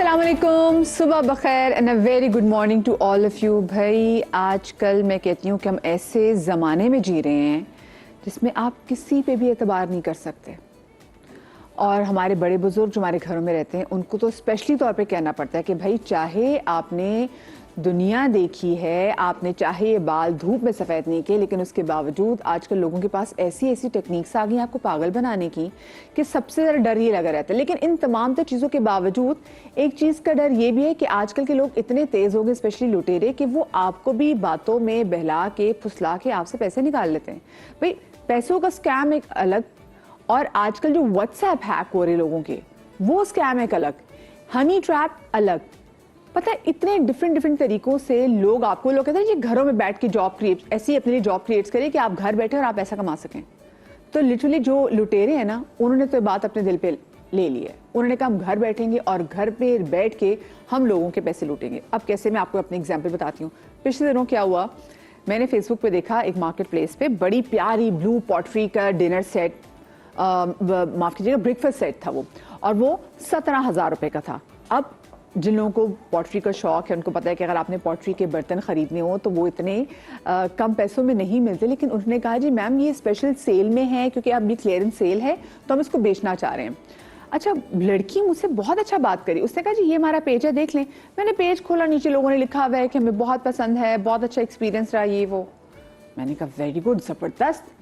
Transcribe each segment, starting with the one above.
अस्सलाम वालेकुम, सुबह बखैर and a very good morning to all of you. भाई आजकल मैं कहती हूँ कि हम ऐसे ज़माने में जी रहे हैं जिसमें आप किसी पे भी एतबार नहीं कर सकते, और हमारे बड़े बुजुर्ग जो हमारे घरों में रहते हैं उनको तो स्पेशली तौर पे कहना पड़ता है कि भाई चाहे आपने दुनिया देखी है, आपने चाहे ये बाल धूप में सफ़ेद नहीं किए, लेकिन उसके बावजूद आजकल लोगों के पास ऐसी ऐसी टेक्निक्स आ गई आपको पागल बनाने की कि सबसे ज़्यादा डर ये लगा रहता है। लेकिन इन तमाम तो चीज़ों के बावजूद एक चीज़ का डर ये भी है कि आजकल के लोग इतने तेज़ हो गए, स्पेशली लुटेरे, कि वो आपको भी बातों में बहला के फुसला के आपसे पैसे निकाल लेते हैं। भाई पैसों का स्कैम एक अलग, और आजकल जो व्हाट्सएप हैक हो रहे लोगों के वो स्कैम एक अलग, हनी ट्रैप अलग। पता है इतने डिफरेंट तरीकों से लोग कहते हैं कि घरों में बैठ के जॉब क्रिएट, ऐसी अपने लिए जॉब क्रिएट करें कि आप घर बैठे और आप पैसा कमा सकें। तो लिटरली जो लुटेरे हैं ना, उन्होंने तो बात अपने दिल पे ले ली है। उन्होंने कहा हम घर बैठेंगे और घर पे बैठ के हम लोगों के पैसे लूटेंगे। अब कैसे, मैं आपको अपने एग्जाम्पल बताती हूँ। पिछले दिनों क्या हुआ, मैंने फेसबुक पे देखा एक मार्केट प्लेस पे बड़ी प्यारी ब्लू पॉटरी का डिनर सेट, माफ कीजिएगा ब्रेकफास्ट सेट था वो, और वो 17,000 रुपए का था। अब जिन लोगों को पॉटरी का शौक है उनको पता है कि अगर आपने पॉटरी के बर्तन खरीदने हो तो वो इतने कम पैसों में नहीं मिलते। लेकिन उन्होंने कहा जी मैम ये स्पेशल सेल में है, क्योंकि अब ये क्लियरेंस सेल है तो हम इसको बेचना चाह रहे हैं। अच्छा, लड़की मुझसे बहुत अच्छा बात करी, उसने कहा जी ये हमारा पेज है, देख लें। मैंने पेज खोला, नीचे लोगों ने लिखा हुआ है कि हमें बहुत पसंद है, बहुत अच्छा एक्सपीरियंस रहा, ये वो। मैंने कहा वेरी गुड, जबरदस्त।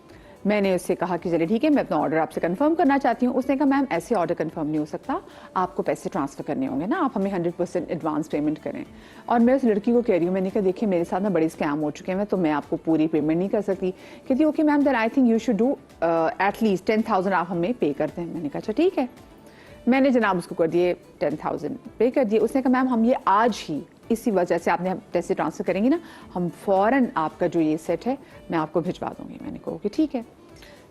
मैंने उससे कहा कि चलिए ठीक है, मैं अपना ऑर्डर आपसे कंफर्म करना चाहती हूँ। उसने कहा मैम ऐसे ऑर्डर कंफर्म नहीं हो सकता, आपको पैसे ट्रांसफ़र करने होंगे ना, आप हमें 100% एडवांस पेमेंट करें। और मैं उस लड़की को कह रही हूँ, मैंने कहा देखिए मेरे साथ ना बड़े स्कैम हो चुके हैं, तो मैं आपको पूरी पेमेंट नहीं कर सकती। कहती okay ma'am, then I think you should do at least 10,000 आप हमें पे करते हैं। मैंने कहा अच्छा ठीक है। मैंने जनाब उसको कर दिए 10,000 पे कर दिए। उसने कहा मैम हम ये आज ही इसी वजह से आपने पैसे ट्रांसफ़र करेंगी ना, हम फ़ौरन आपका जो ये सेट है मैं आपको भिजवा दूँगी। मैंने कहा ओके ठीक है,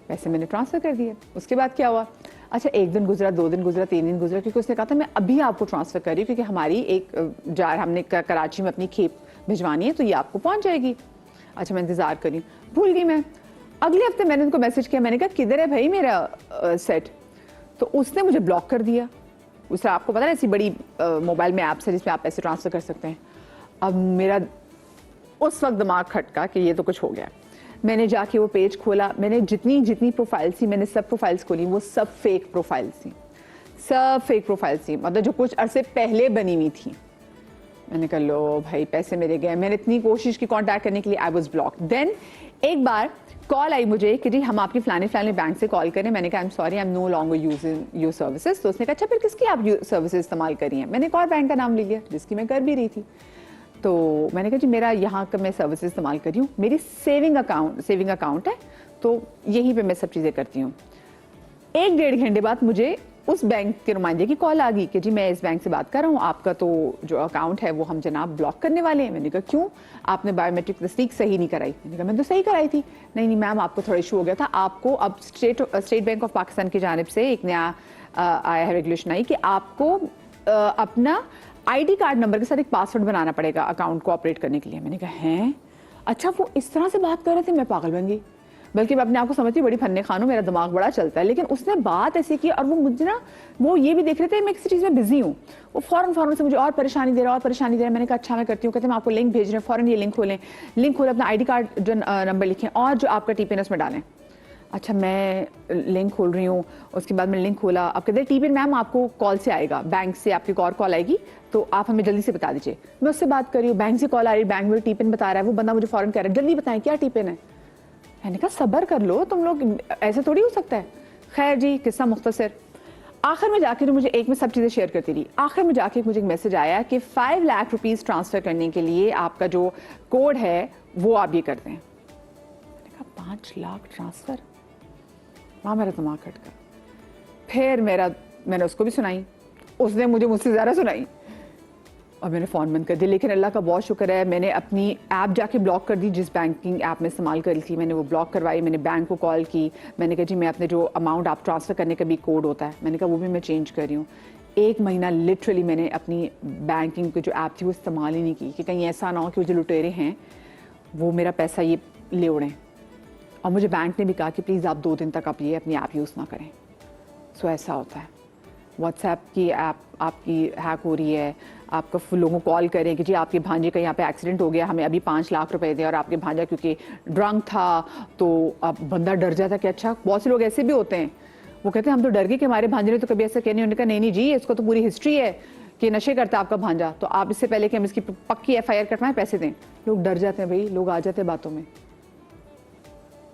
पैसे मैंने ट्रांसफ़र कर दिए। उसके बाद क्या हुआ, अच्छा एक दिन गुजरा, 2 दिन गुजरा, 3 दिन गुजरा, क्योंकि उसने कहा था मैं अभी आपको ट्रांसफ़र कर रही हूँ, क्योंकि हमारी एक जार हमने कराची में अपनी खेप भिजवानी है तो ये आपको पहुँच जाएगी। अच्छा मैं इंतज़ार करी, भूल गई मैं। अगले हफ्ते मैंने उनको मैसेज किया, मैंने कहा किधर है भाई मेरा सेट, तो उसने मुझे ब्लॉक कर दिया। उससे आपको पता है ऐसी बड़ी मोबाइल में ऐप्स है जिसमें आप पैसे ट्रांसफ़र कर सकते हैं। अब मेरा उस वक्त दिमाग खटका कि ये तो कुछ हो गया। मैंने जाके वो पेज खोला, मैंने जितनी प्रोफाइल थी मैंने सब प्रोफाइल्स खोली, वो सब फेक प्रोफाइल्स थी, सब फेक प्रोफाइल्स थी, मतलब जो कुछ अरसे पहले बनी हुई थी। मैंने कहा लो भाई पैसे मेरे गए। मैंने इतनी कोशिश की कांटेक्ट करने के लिए, आई वाज ब्लॉक्ड। देन एक बार कॉल आई मुझे कि जी हम आपकी फलाने बैंक से कॉल करें। मैंने कहा I am sorry, I am no longer using your services. तो उसने कहा अच्छा फिर किसकी आप सर्विसेज इस्तेमाल करी हैं। मैंने एक और बैंक का नाम ले लिया जिसकी मैं कर भी रही थी। तो मैंने कहा जी मेरा यहाँ का मैं सर्विसेज इस्तेमाल कर रही हूँ, मेरी सेविंग अकाउंट है, तो यहीं पे मैं सब चीज़ें करती हूँ। 1-1.5 घंटे बाद मुझे उस बैंक के नुमाइंदे की कॉल आ गई कि जी मैं इस बैंक से बात कर रहा हूँ, आपका तो जो अकाउंट है वो हम जनाब ब्लॉक करने वाले हैं। मैंने कहा क्यों, आपने बायोमेट्रिक तस्दीक सही नहीं कराई। मैंने कहा मैं तो सही कराई थी। नहीं मैम आपको थोड़ा इशू हो गया था, आपको अब स्टेट बैंक ऑफ पाकिस्तान की जानिब से एक नया आया है रेगुलेशन आई कि आपको अपना आईडी कार्ड नंबर के साथ एक पासवर्ड बनाना पड़ेगा अकाउंट को ऑपरेट करने के लिए। मैंने कहा हैं, अच्छा वो इस तरह से बात कर रहे थे, मैं पागल बन गई। बल्कि मैं अपने आप को समझती बड़ी फन्ने खानू, मेरा दिमाग बड़ा चलता है, लेकिन उसने बात ऐसी की और वो मुझे ना, वो ये भी देख रहे थे मैं किसी चीज़ में बिजी हूँ, वो फौरन से मुझे और परेशानी दे रहा है। मैंने कहा अच्छा मैं करती हूँ। कहते मैं आपको लिंक भेज रहे हैं, फौरन ये लिंक खोलें, अपना आईडी कार्ड जो नंबर लिखें और जो आपका टीपीएन उसमें डालें। अच्छा मैं लिंक खोल रही हूँ, उसके बाद मैंने लिंक खोला। अब कहते हैं टीपीएन मैम आपको कॉल से आएगा, बैंक से आपकी और कॉल आएगी तो आप हमें जल्दी से बता दीजिए। मैं उससे बात कर रही हूँ, बैंक से कॉल आ रही है, बैंक में टीपीएन बता रहा है, वो बंदा मुझे फौरन कह रहा है जल्दी बताएं क्या टीपीएन है। मैंने कहा सब्र कर लो, तुम लोग ऐसे थोड़ी हो सकता है। खैर जी किस्सा मुख्तसर, आखिर में जाके मुझे एक में सब चीज़ें शेयर करती रही। आखिर में जाके मुझे एक मैसेज आया कि 5 लाख रुपीज़ ट्रांसफ़र करने के लिए आपका जो कोड है वो आप ये कर दें। मैंने कहा 5 लाख ट्रांसफ़र, वहाँ मेरा दिमाग खट गया। फिर मैंने उसको भी सुनाई, उसने मुझसे ज़्यादा सुनाई और मैंने फ़ोन बंद कर दिया। लेकिन अल्लाह का बहुत शुक्र है, मैंने अपनी ऐप जाके ब्लॉक कर दी, जिस बैंकिंग ऐप में इस्तेमाल करी थी मैंने वो ब्लॉक करवाई। मैंने बैंक को कॉल की, मैंने कहा जी मैं अपने जो अमाउंट आप ट्रांसफ़र करने का भी कोड होता है, मैंने कहा वो भी मैं चेंज कर रही हूँ। 1 महीना लिटरली मैंने अपनी बैंकिंग की जो ऐप थी वो इस्तेमाल ही नहीं की कि कहीं ऐसा ना हो कि वो जो लुटेरे हैं वो मेरा पैसा ये ले उड़ें। और मुझे बैंक ने भी कहा कि प्लीज़ आप 2 दिन तक आप ये अपनी ऐप यूज़ ना करें। सो ऐसा होता है। व्हाट्सएप की ऐप आपकी हैक हो रही है, आपका लोगों को कॉल करें कि जी आपके भांजे का यहाँ पे एक्सीडेंट हो गया, हमें अभी 5 लाख रुपए दें, और आपके भांजा क्योंकि ड्रंक था तो अब बंदा डर जाता कि अच्छा, बहुत से लोग ऐसे भी होते हैं, वो कहते हैं हम तो डर गए कि हमारे भांजे ने तो कभी ऐसा किया नहीं। उन्होंने कहा नहीं जी, इसको तो पूरी हिस्ट्री है कि नशे करता है आपका भांजा, तो आप इससे पहले कि हम इसकी पक्की FIR कटवाएं पैसे दें। लोग डर जाते हैं भाई, लोग आ जाते हैं बातों में।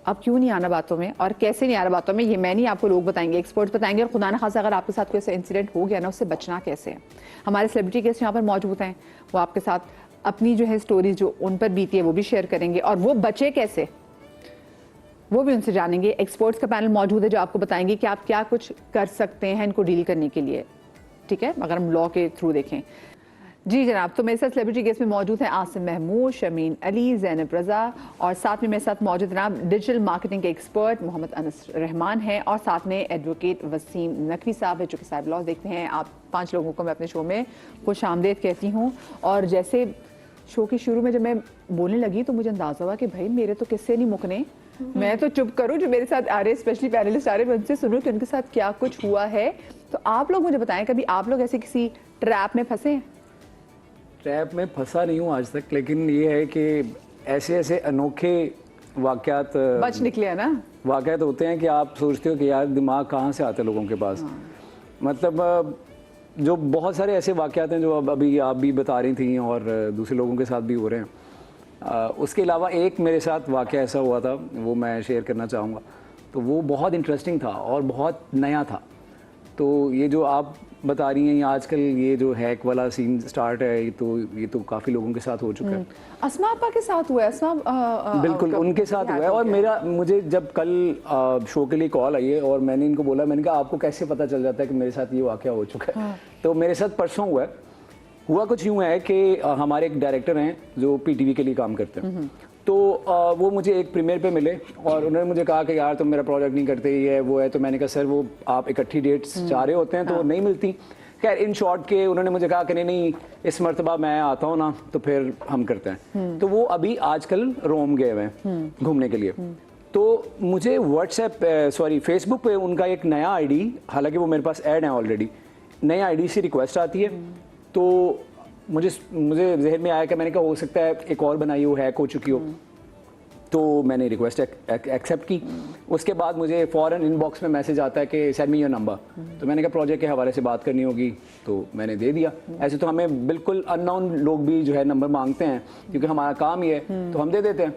अब क्यों नहीं आना बातों में और कैसे नहीं आना बातों में, ये मैं नहीं, आपको लोग बताएंगे, एक्सपर्ट्स बताएंगे। और खुदा ना खासा अगर आपके साथ कोई ऐसा इंसिडेंट हो गया ना, उससे बचना कैसे है। हमारे सेलिब्रिटी गेस्ट यहाँ पर मौजूद हैं, वो आपके साथ अपनी जो है स्टोरीज जो उन पर बीती है वो भी शेयर करेंगे, और वो बचे कैसे वो भी उनसे जानेंगे। एक्सपर्ट्स का पैनल मौजूद है जो आपको बताएंगे कि आप क्या कुछ कर सकते हैं इनको डील करने के लिए, ठीक है, अगर हम लॉ के थ्रू देखें। जी जनाब, तो मेरे साथ सेलिब्रिटी गेस्ट में मौजूद हैं आसिम महमूद, शमीन अली, ज़ैनब रज़ा, और साथ में मेरे साथ मौजूद जनाब डिजिटल मार्केटिंग के एक्सपर्ट मोहम्मद अनस रहमान हैं, और साथ में एडवोकेट वसीम नकवी साहब है जो कि साहिब लॉ देखते हैं। आप 5 लोगों को मैं अपने शो में खुश आमदेद कहती हूँ। और जैसे शो के शुरू में जब मैं बोलने लगी तो मुझे अंदाज़ा हुआ कि भाई मेरे तो किस्से नहीं मुकने, मैं तो चुप करूं, जो मेरे साथ आ रहे स्पेशली पैनलिस्ट आ रहे हैं उनसे सुनूं कि उनके साथ क्या कुछ हुआ है। तो आप लोग मुझे बताएं, कभी आप लोग ऐसे किसी ट्रैप में फंसे हैं? ट्रैप में फंसा नहीं हूँ आज तक, लेकिन ये है कि ऐसे ऐसे अनोखे वाक़यात बच निकले हैं ना, वाक़यात होते हैं कि आप सोचते हो कि यार दिमाग कहाँ से आते हैं लोगों के पास। मतलब जो बहुत सारे ऐसे वाक़यात हैं जो अब अभी आप भी बता रही थी और दूसरे लोगों के साथ भी हो रहे हैं। उसके अलावा एक मेरे साथ वाक़या ऐसा हुआ था, वो मैं शेयर करना चाहूँगा। तो वो बहुत इंटरेस्टिंग था और बहुत नया था। तो ये जो आप बता रही हैं, आजकल ये जो हैक वाला सीन स्टार्ट है, ये तो काफ़ी लोगों के साथ हो चुका है। अस्मा आपा के साथ हुआ है? अस्मा बिल्कुल उनके साथ हुआ है। और मुझे जब कल शो के लिए कॉल आई है और मैंने इनको बोला, मैंने कहा आपको कैसे पता चल जाता है कि मेरे साथ ये वाक़या हो चुका है? तो मेरे साथ परसों हुआ है। हुआ कुछ यूँ है कि हमारे एक डायरेक्टर हैं जो PTV के लिए काम करते हैं। तो वो मुझे एक प्रीमियर पे मिले और उन्होंने मुझे कहा कि यार तुम मेरा प्रोजेक्ट नहीं करते, ये है वो है। तो मैंने कहा सर वो आप इकट्ठी डेट्स चाह रहे होते हैं तो नहीं मिलती। खैर इन शॉर्ट के उन्होंने मुझे कहा कि नहीं इस मरतबा मैं आता हूँ ना तो फिर हम करते हैं। तो वो अभी आजकल रोम गए हुए हैं घूमने के लिए। तो मुझे फेसबुक पे उनका एक नया ID, हालांकि वो मेरे पास ऐड है ऑलरेडी, नया ID से रिक्वेस्ट आती है। तो मुझे जहन में आया कि मैंने कहा हो सकता है एक और बनाई हो, हैक हो चुकी हो। तो मैंने रिक्वेस्ट एक्सेप्ट की। उसके बाद मुझे फ़ौरन इनबॉक्स में मैसेज आता है कि सेंड मी योर नंबर। तो मैंने कहा प्रोजेक्ट के हवाले से बात करनी होगी, तो मैंने दे दिया। ऐसे तो हमें बिल्कुल अननोन लोग भी जो है नंबर मांगते हैं क्योंकि हमारा काम ही है, तो हम दे देते हैं।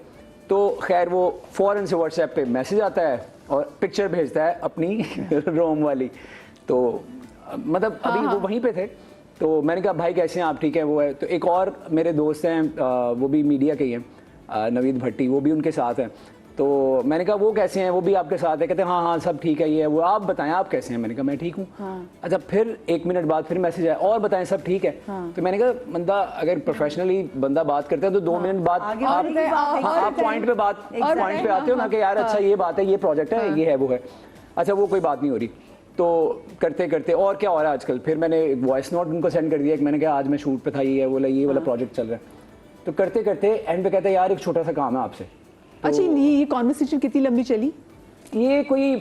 तो खैर वो फ़ौरन से व्हाट्सएप पे मैसेज आता है और पिक्चर भेजता है अपनी रोम वाली। तो मतलब अभी वो वहीं पे थे। तो मैंने कहा भाई कैसे हैं आप, ठीक है वो है। तो एक और मेरे दोस्त हैं, वो भी मीडिया के ही हैं, नवीद भट्टी, वो भी उनके साथ हैं। तो मैंने कहा वो कैसे हैं, वो भी आपके साथ है? कहते हैं हाँ सब ठीक है, ये है वो, आप बताएं आप कैसे हैं? मैंने कहा मैं ठीक हूँ। अच्छा फिर 1 मिनट बाद फिर मैसेज आया और बताएं सब ठीक है। तो मैंने कहा बंदा अगर प्रोफेशनली बंदा बात करता है तो 2 मिनट बाद आप पॉइंट पे आते हो ना कि यार अच्छा ये बात है, ये प्रोजेक्ट है, ये है वो है। अच्छा वो कोई बात नहीं हो रही। तो करते करते और क्या हो रहा है आजकल, फिर मैंने एक वॉइस नोट उनको सेंड कर दिया कि मैंने कहा आज मैं शूट पे था, ये वाला प्रोजेक्ट चल रहा है। तो करते करते एंड पे कहते हैं यार एक छोटा सा काम है आपसे। तो अच्छा ये कॉन्वर्सेशन कितनी लंबी चली? ये कोई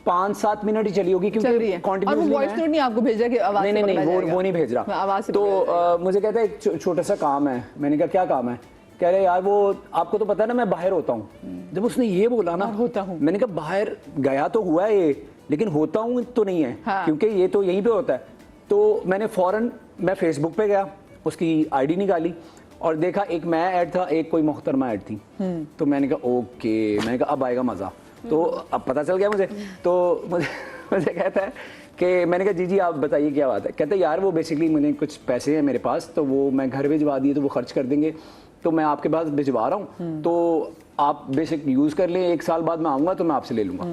5-7 मिनट ही चली होगी क्योंकि कंटिन्यूअसली वॉइस नोट नहीं आपको भेजा कि आवाज नहीं वो नहीं भेज रहा आवाज। तो मुझे कहता है एक छोटा सा काम है। मैंने कहा क्या काम है? कह रहे यार वो आपको तो पता है ना मैं बाहर होता हूँ। जब उसने ये बोला ना होता हूँ, मैंने कहा बाहर गया तो हुआ है ये, लेकिन होता हूँ तो नहीं है। क्योंकि ये तो यहीं पे होता है। तो मैंने फ़ौरन मैं फेसबुक पे गया, उसकी ID निकाली और देखा एक मैं ऐड था, एक कोई मोहतरमा ऐड थी। तो मैंने कहा ओके, मैंने कहा अब आएगा मज़ा। तो अब पता चल गया मुझे। तो मुझे कहता है कि मैंने कहा जी आप बताइए क्या बात है? कहते हैं यार वो बेसिकली मुझे कुछ पैसे हैं मेरे पास, तो वो मैं घर भिजवा दिए तो वो खर्च कर देंगे, तो मैं आपके पास भिजवा रहा हूँ, तो आप बेसिक यूज़ कर लें, 1 साल बाद मैं आऊँगा तो मैं आपसे ले लूँगा।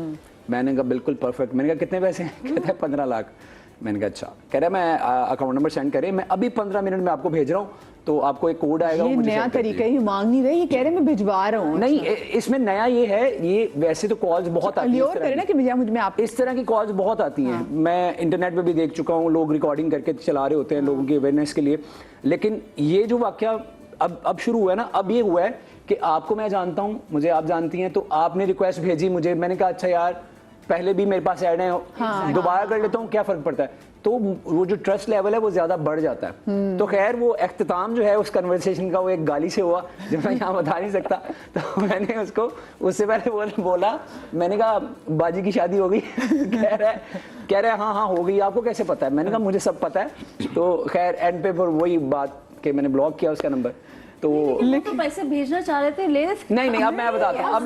मैंने कहा बिल्कुल परफेक्ट। मैंने कहा कितने पैसे? कहता है 15 लाख। मैंने कहा अच्छा। कह रहा है मैं अकाउंट नंबर सेंड करें, मैं अभी 15 मिनट में आपको भेज रहा हूँ, तो आपको एक कोड आएगा। ये नया तरीका है, मांग नहीं रहे, ये कह रहे मैं भिजवा रहा हूँ। नहीं इसमें नया ये है, ये वैसे तो कॉल्स बहुत आती है ना कि भैया मुझे आप इस तरह की कॉल्स बहुत आती हैं। मैं इंटरनेट पे भी देख चुका हूँ, लोग रिकॉर्डिंग करके चला रहे होते हैं लोगों की अवेयरनेस के लिए। लेकिन ये जो वाकया अब शुरू हुआ है ना, अब ये हुआ है कि आपको मैं जानता हूँ, मुझे आप जानती हैं, तो आपने रिक्वेस्ट भेजी मुझे, मैंने कहा अच्छा यार पहले भी मेरे पास ऐड है, दोबारा कर लेता हूँ, क्या फर्क पड़ता है? तो वो जो ट्रस्ट लेवल है वो ज्यादा बढ़ जाता है। तो खैर वो इख्तिताम जो है उस कन्वर्सेशन का वो एक गाली से हुआ जो मैं यहाँ बता नहीं सकता। तो मैंने उसको उससे पहले बोला, मैंने कहा बाजी की शादी हो गई? कह रहा है हाँ हो गई, आपको कैसे पता है? मैंने कहा मुझे सब पता है। तो खैर एंड पे फिर वही बात कि मैंने ब्लॉक किया उसका नंबर। तो वो तो पैसे भेजना चाह रहे थे, ले नहीं अब मैं बताता हूँ,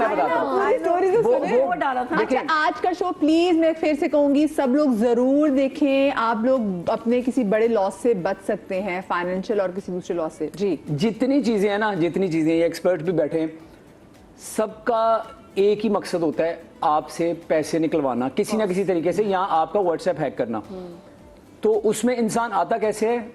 स्टोरी तो सुने। वो डाला था। अच्छा, आज का शो प्लीज मैं फिर से कहूंगी सब लोग जरूर देखें, आप लोग अपने किसी बड़े लॉस से बच सकते हैं, फाइनेंशियल और किसी दूसरे लॉस से। जी, जितनी चीजें हैं ना, जितनी चीजें, ये एक्सपर्ट भी बैठे हैं, सबका एक ही मकसद होता है, आपसे पैसे निकलवाना किसी ना किसी तरीके से, या आपका व्हाट्सएप हैक करना। तो उसमें इंसान आता कैसे है?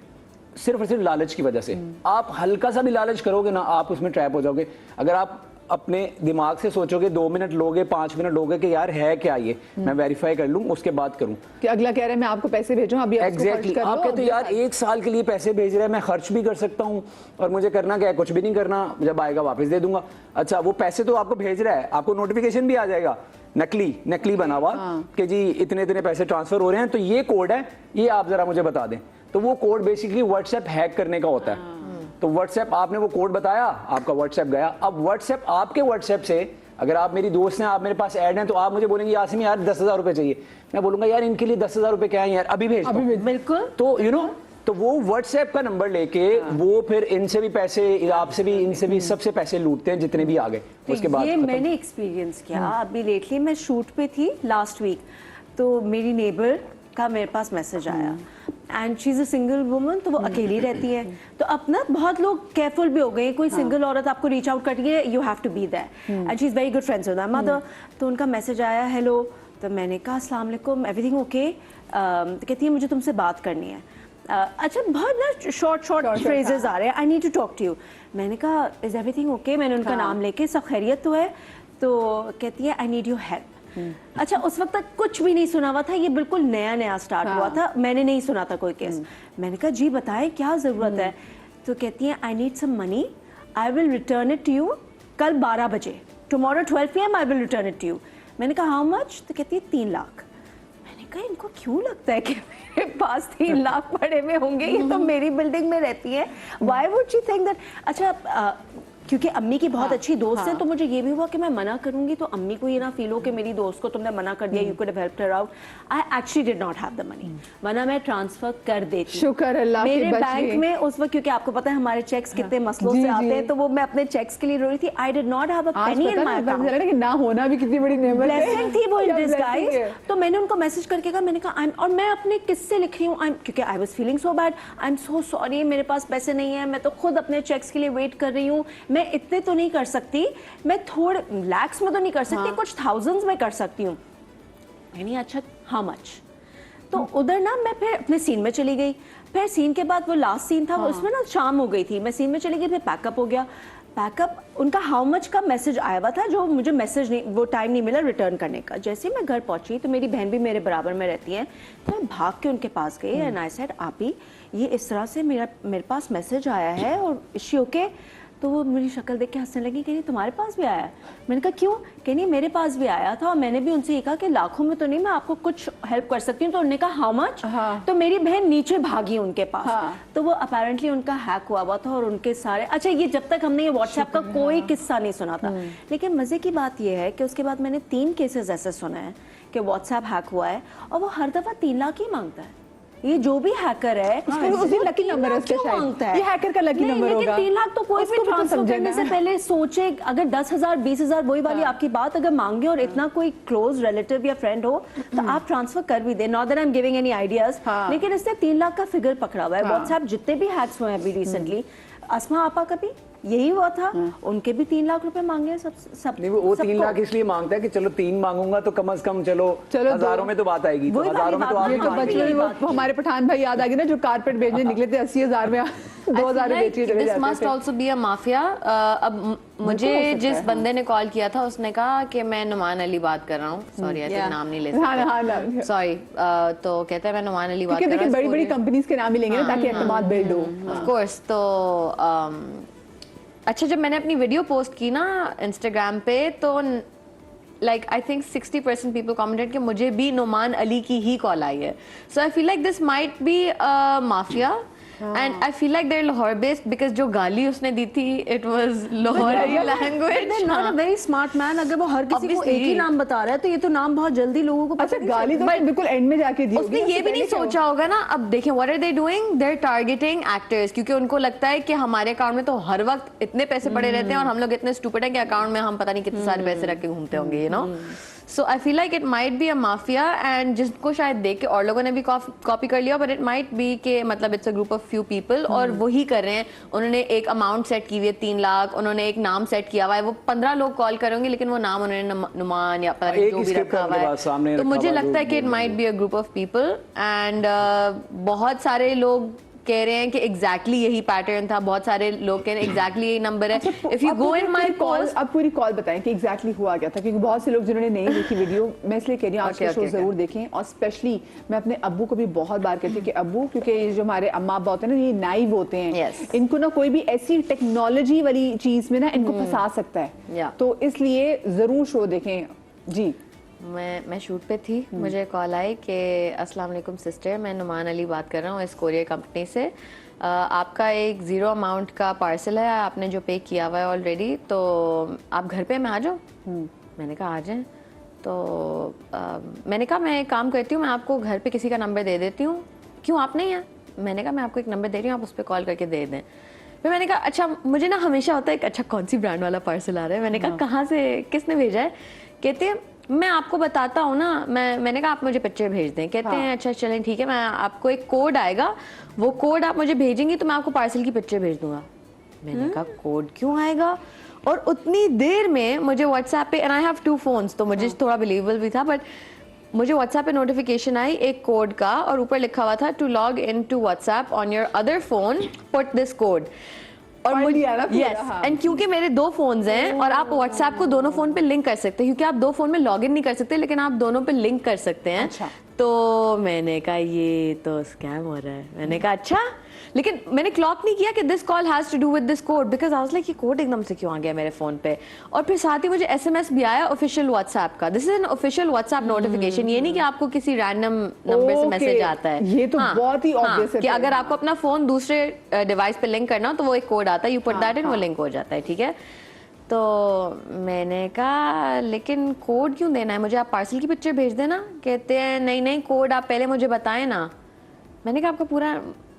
सिर्फ और सिर्फ लालच की वजह से। आप हल्का सा भी लालच करोगे ना, आप उसमें ट्रैप हो जाओगे। अगर आप अपने दिमाग से सोचोगे 2 मिनट लोगे, 5 मिनट लोगे कि यार है क्या ये, मैं वेरीफाई कर लूं उसके बाद करूं, कि अगला कह रहे हैं मैं आपको पैसे भेजूं, अभी एग्जैक्टली आप कहते हो यार 1 साल के लिए पैसे भेज रहे हैं, मैं खर्च भी कर सकता हूं और मुझे करना क्या है, कुछ भी नहीं करना, जब आएगा वापस दे दूंगा। अच्छा, वो पैसे तो आपको भेज रहा है, आपको नोटिफिकेशन भी आ जाएगा नकली बना हुआ कि जी इतने पैसे ट्रांसफर हो रहे हैं, तो ये कोड है, ये आप जरा मुझे बता दें। तो वो कोड बेसिकली व्हाट्सएप हैक करने का होता है। तो व्हाट्सएप, आपने वो कोड बताया, आपका व्हाट्सएप गया। अब व्हाट्सएप, आपके व्हाट्सएप से अगर आप मेरी दोस्त हैं, आप मेरे पास ऐड हैं, तो आप मुझे बोलेंगे यासिम यार 10,000 रुपए चाहिए, मैं बोलूंगा यार इनके लिए 10,000 रुपए क्या है यार, अभी भेज दो। बिल्कुल। तो यू नो, तो वो व्हाट्सएप का नंबर लेके वो फिर इनसे भी पैसे, आपसे भी, इनसे भी, सबसे पैसे लूटते हैं जितने भी आ गए। उसके बाद ये मैंने एक्सपीरियंस किया। अभी लेटली मैं शूट पे थी लास्ट वीक, तो मेरी नेबर का मेरे पास मैसेज आया, and she is a single woman, तो वो अकेली रहती है। तो अपना बहुत लोग केयरफुल भी हो गए, कोई सिंगल औरत आपको रीच आउट करती है, you have to be there, and she is very good friends with my mother. तो उनका मैसेज आया, हेलो। तो मैंने कहा अस्सलाम वालेकुम, एवरीथिंग ओके? तो कहती है मुझे तुमसे बात करनी है। अच्छा, बहुत ना शॉर्ट फ्रेजेस आ रहे हैं, I need to talk to you. मैंने कहा इज एवरीथिंग ओके? मैंने उनका नाम लेके, सब खैरियत तो है? तो कहती है आई नीड योर हेल्प। अच्छा, उस वक्त तक कुछ भी नहीं सुना हुआ था, ये बिल्कुल नया स्टार्ट हुआ था, मैंने नहीं सुना था कोई केस। मैंने कहा जी बताएं क्या जरूरत है? तो कहती है I need some money, I will return it to you कल 12 बजे, tomorrow 12 PM I will return it to you. मैंने कहा हाउ मच? तो कहती है 3 लाख। मैंने कहा इनको क्यों लगता है कि मेरे पास 3 लाख पड़े हुए होंगे, ये तो मेरी बिल्डिंग में रहती है, why would she think that? अच्छा, क्योंकि अम्मी की बहुत अच्छी दोस्त है, तो मुझे ये भी हुआ कि मैं मना करूंगी तो अम्मी को ये ना फील हो कि मेरी दोस्त को तुमने मना कर दिया, you could have helped her out. I actually did not have the money, वरना मैं ट्रांसफर कर देती। शुक्र अल्लाह मेरे बैंक में उस वक्त, क्योंकि आपको पता है हमारे चेक्स कितने मसलों से आते हैं, तो वो मैं अपने चेक्स के लिए रो रही थी। I did not have a Penney in my account. ना होना भी कितनी बड़ी नेमत है, ब्लेसिंग थी वो इन डिस्गाइज। तो मैंने उनको मैसेज करके कहा, मैंने कहा और मैं अपने किस्से लिख रही हूँ, क्योंकि I was feeling so bad, I am so sorry, मेरे पास पैसे नहीं है, मैं तो खुद अपने चेक्स के लिए वेट कर रही हूँ, मैं इतने तो नहीं कर सकती, मैं थोड़े लैक्स में तो नहीं कर सकती, कुछ थाउजेंड्स में कर सकती हूँ। यानी अच्छा हाउ मच? तो उधर ना मैं फिर अपने सीन में चली गई। फिर सीन के बाद वो लास्ट सीन था, उसमें ना शाम हो गई थी, मैं सीन में चली गई, फिर पैकअप हो गया। पैकअप, उनका हाउ मच का मैसेज आया हुआ था, जो मुझे मैसेज नहीं, वो टाइम नहीं मिला रिटर्न करने का। जैसे ही मैं घर पहुंची तो मेरी बहन भी मेरे बराबर में रहती है, तो मैं भाग के उनके पास गई एंड आई सेड आपी ये इस तरह से मेरे पास मैसेज आया है और इशी ओके? तो वो मेरी शक्ल देख के हंसने लगी, कह रही तुम्हारे पास भी आया है? मैंने कहा क्यों? कह रही मेरे पास भी आया था और मैंने भी उनसे ये कहा कि लाखों में तो नहीं, मैं आपको कुछ हेल्प कर सकती हूँ। तो उन्होंने कहा हाउ मच? तो मेरी बहन नीचे भागी उनके पास। तो वो अपेरेंटली उनका हैक हुआ था और उनके सारे, अच्छा ये जब तक हमने ये व्हाट्सएप का कोई किस्सा नहीं सुना था, लेकिन मजे की बात ये है कि उसके बाद मैंने 3 केसेस ऐसे सुने हैं कि व्हाट्सएप हैक हुआ है और वो हर दफा 3 लाख ही मांगता है। ये जो भी हैकर है, उसी लकी नंबर है उसका शायद, ये हैकर का लकी नंबर होगा। 3 लाख तो कोई भी ट्रांसफर करने से पहले सोचे, अगर 10,000 20,000 वही वाली आपकी बात अगर मांगे और इतना कोई क्लोज रिलेटिव या फ्रेंड हो तो आप ट्रांसफर कर भी दे। Not that I am giving any ideas, लेकिन इसने 3 लाख का फिगर पकड़ा हुआ है। व्हाट्सएप जितने भी हैक्स हुए हैं अभी रिसेंटली, अस्मा आपा का भी यही हुआ था, उनके भी 3 लाख रुपए मांगे सब नहीं, वो 3 लाख इसलिए मांगता है कि चलो 3 मांगूंगा तो कम से कम चलो हजारों में तो बात आएगी, तो हजारों में तो आप वो हमारे पठान भाई याद आ गए ना, जो कारपेट बेचने निकले थे 80,000 में 2,000 में बेची चले जाते थे। Must also be a mafia. अब मुझे जिस बंदे ने कॉल किया था उसने कहा कि मैं नुमान अली बात कर रहा हूँ, सॉरी आई नाम नहीं ले सकता, सॉरी, तो कहता है मैं नुमान अली बात कर रहा हूँ। बड़ी-बड़ी कंपनीज के नाम ही लेंगे ना ताकि एतमाद बिल्ड हो। Of course. तो अच्छा, जब मैंने अपनी वीडियो पोस्ट की ना इंस्टाग्राम पे, तो like I think 60% people commented कि मुझे भी नुमान अली की ही कॉल आई है. So I feel like this might be a mafia. And I feel like they're Lahore based because जो गाली उसने दी थी it was Lahori language. They're not a very smart man. अगर वो हर किसी को एक ही नाम बता रहा है तो ये तो नाम बहुत जल्दी लोगों को अच्छा गाली तो बिल्कुल एंड में जाके दी उसने ये भी नहीं सोचा होगा ना. अब देखें what are they doing? They're targeting actors क्योंकि उनको लगता है कि हमारे अकाउंट में तो हर वक्त इतने पैसे पड़े रहते हैं और हम लोग इतने स्टूपिड हैं कि अकाउंट में हम पता नहीं कितने सारे पैसे रख के घूमते होंगे, you know. So I feel like it might be a mafia and जिसको शायद देख के और लोगों ने भी कॉपी कर लिया, but it might be कि मतलब it's a group of few people और वही कर रहे हैं. उन्होंने एक अमाउंट सेट की हुई है 3 लाख, उन्होंने एक नाम सेट किया हुआ है, वो 15 लोग कॉल करेंगे लेकिन वो नाम उन्होंने नुमान या पता नहीं जो भी रखा हुआ है. तो मुझे लगता है कि it might be a group of people and बहुत सारे लोग कह रहे हैं कि एग्जैक्टली यही पैटर्न था. बहुत सारे लोग कह रहे हैं एग्जैक्टली यही नंबर है. If you go in my call, अब पूरी कॉल बताएं कि एग्जैक्टली हुआ क्या था, क्योंकि बहुत से लोग जिन्होंने नहीं देखी वीडियो, मैं इसलिए कह रही हूँ आज का शो जरूर देखें. और स्पेशली मैं अपने अब्बू को भी बहुत बार कहती हूँ कि अब्बू, क्योंकि ये जो हमारे अम्मा अब्बा होते हैं ना, ये नाइव होते हैं, इनको ना कोई भी ऐसी टेक्नोलॉजी वाली चीज में ना इनको फंसा सकता है. तो इसलिए जरूर शो देखें. जी मैं शूट पे थी, मुझे कॉल आई कि अस्सलाम वालेकुम सिस्टर, मैं नुमान अली बात कर रहा हूँ इस कोरियर कंपनी से. आपका एक 0 अमाउंट का पार्सल है, आपने जो पे किया हुआ है ऑलरेडी, तो आप घर पे मैं आ जाऊँ. मैंने कहा आ जाएं. तो मैंने कहा मैं एक काम करती हूँ, मैं आपको घर पे किसी का नंबर दे देती हूँ. क्यों आप नहीं हैं? मैंने कहा मैं आपको एक नंबर दे रही हूँ, आप उस पर कॉल करके दे दें. फिर मैंने कहा अच्छा, मुझे ना हमेशा होता है कि अच्छा कौन सी ब्रांड वाला पार्सल आ रहा है. मैंने कहा कहाँ से, किसने भेजा है? कहते हैं मैं आपको बताता हूँ ना. मैंने कहा आप मुझे पिक्चर भेज दें. कहते हैं अच्छा चलें ठीक है, मैं आपको एक कोड आएगा, वो कोड आप मुझे भेजेंगी तो मैं आपको पार्सल की पिक्चर भेज दूंगा. मैंने कहा कोड क्यों आएगा? और उतनी देर में मुझे व्हाट्सएप पे, एंड आई हैव 2 फोन्स, तो मुझे थोड़ा बिलीवेबल भी था, बट मुझे व्हाट्सएप पे नोटिफिकेशन आई एक कोड का और ऊपर लिखा हुआ था to log in to WhatsApp on your other phone put this code. और मुझे एंड क्योंकि मेरे 2 फोन्स हैं और आप व्हाट्सएप को दोनों फोन पे लिंक कर सकते हैं, क्योंकि आप 2 फोन में लॉग इन नहीं कर सकते लेकिन आप दोनों पे लिंक कर सकते हैं. अच्छा. तो मैंने कहा ये तो स्कैम हो रहा है. मैंने कहा अच्छा, लेकिन मैंने क्लॉक नहीं किया कि this call has to do with this code, because I was like ये कोड एकदम से क्यों आ गया मेरे फोन पे. और फिर साथ ही मुझे एसएमएस भी आया ऑफिशियल व्हाट्सएप का. This is an official WhatsApp notification. ये नहीं कि आपको किसी रैंडम नंबर से मैसेज आता है. ये तो बहुत ही ऑब्वियस है कि अगर आपको अपना फोन दूसरे डिवाइस पे लिंक करना हो तो वो एक कोड आता है, यू पुट दैट इन, वो लिंक हो जाता है. ठीक है. तो मैंने कहा लेकिन कोड क्यों देना है मुझे, आप पार्सल की पिक्चर भेज देना. कहते हैं नहीं कोड आप पहले मुझे बताएं ना. मैंने कहा आपका पूरा,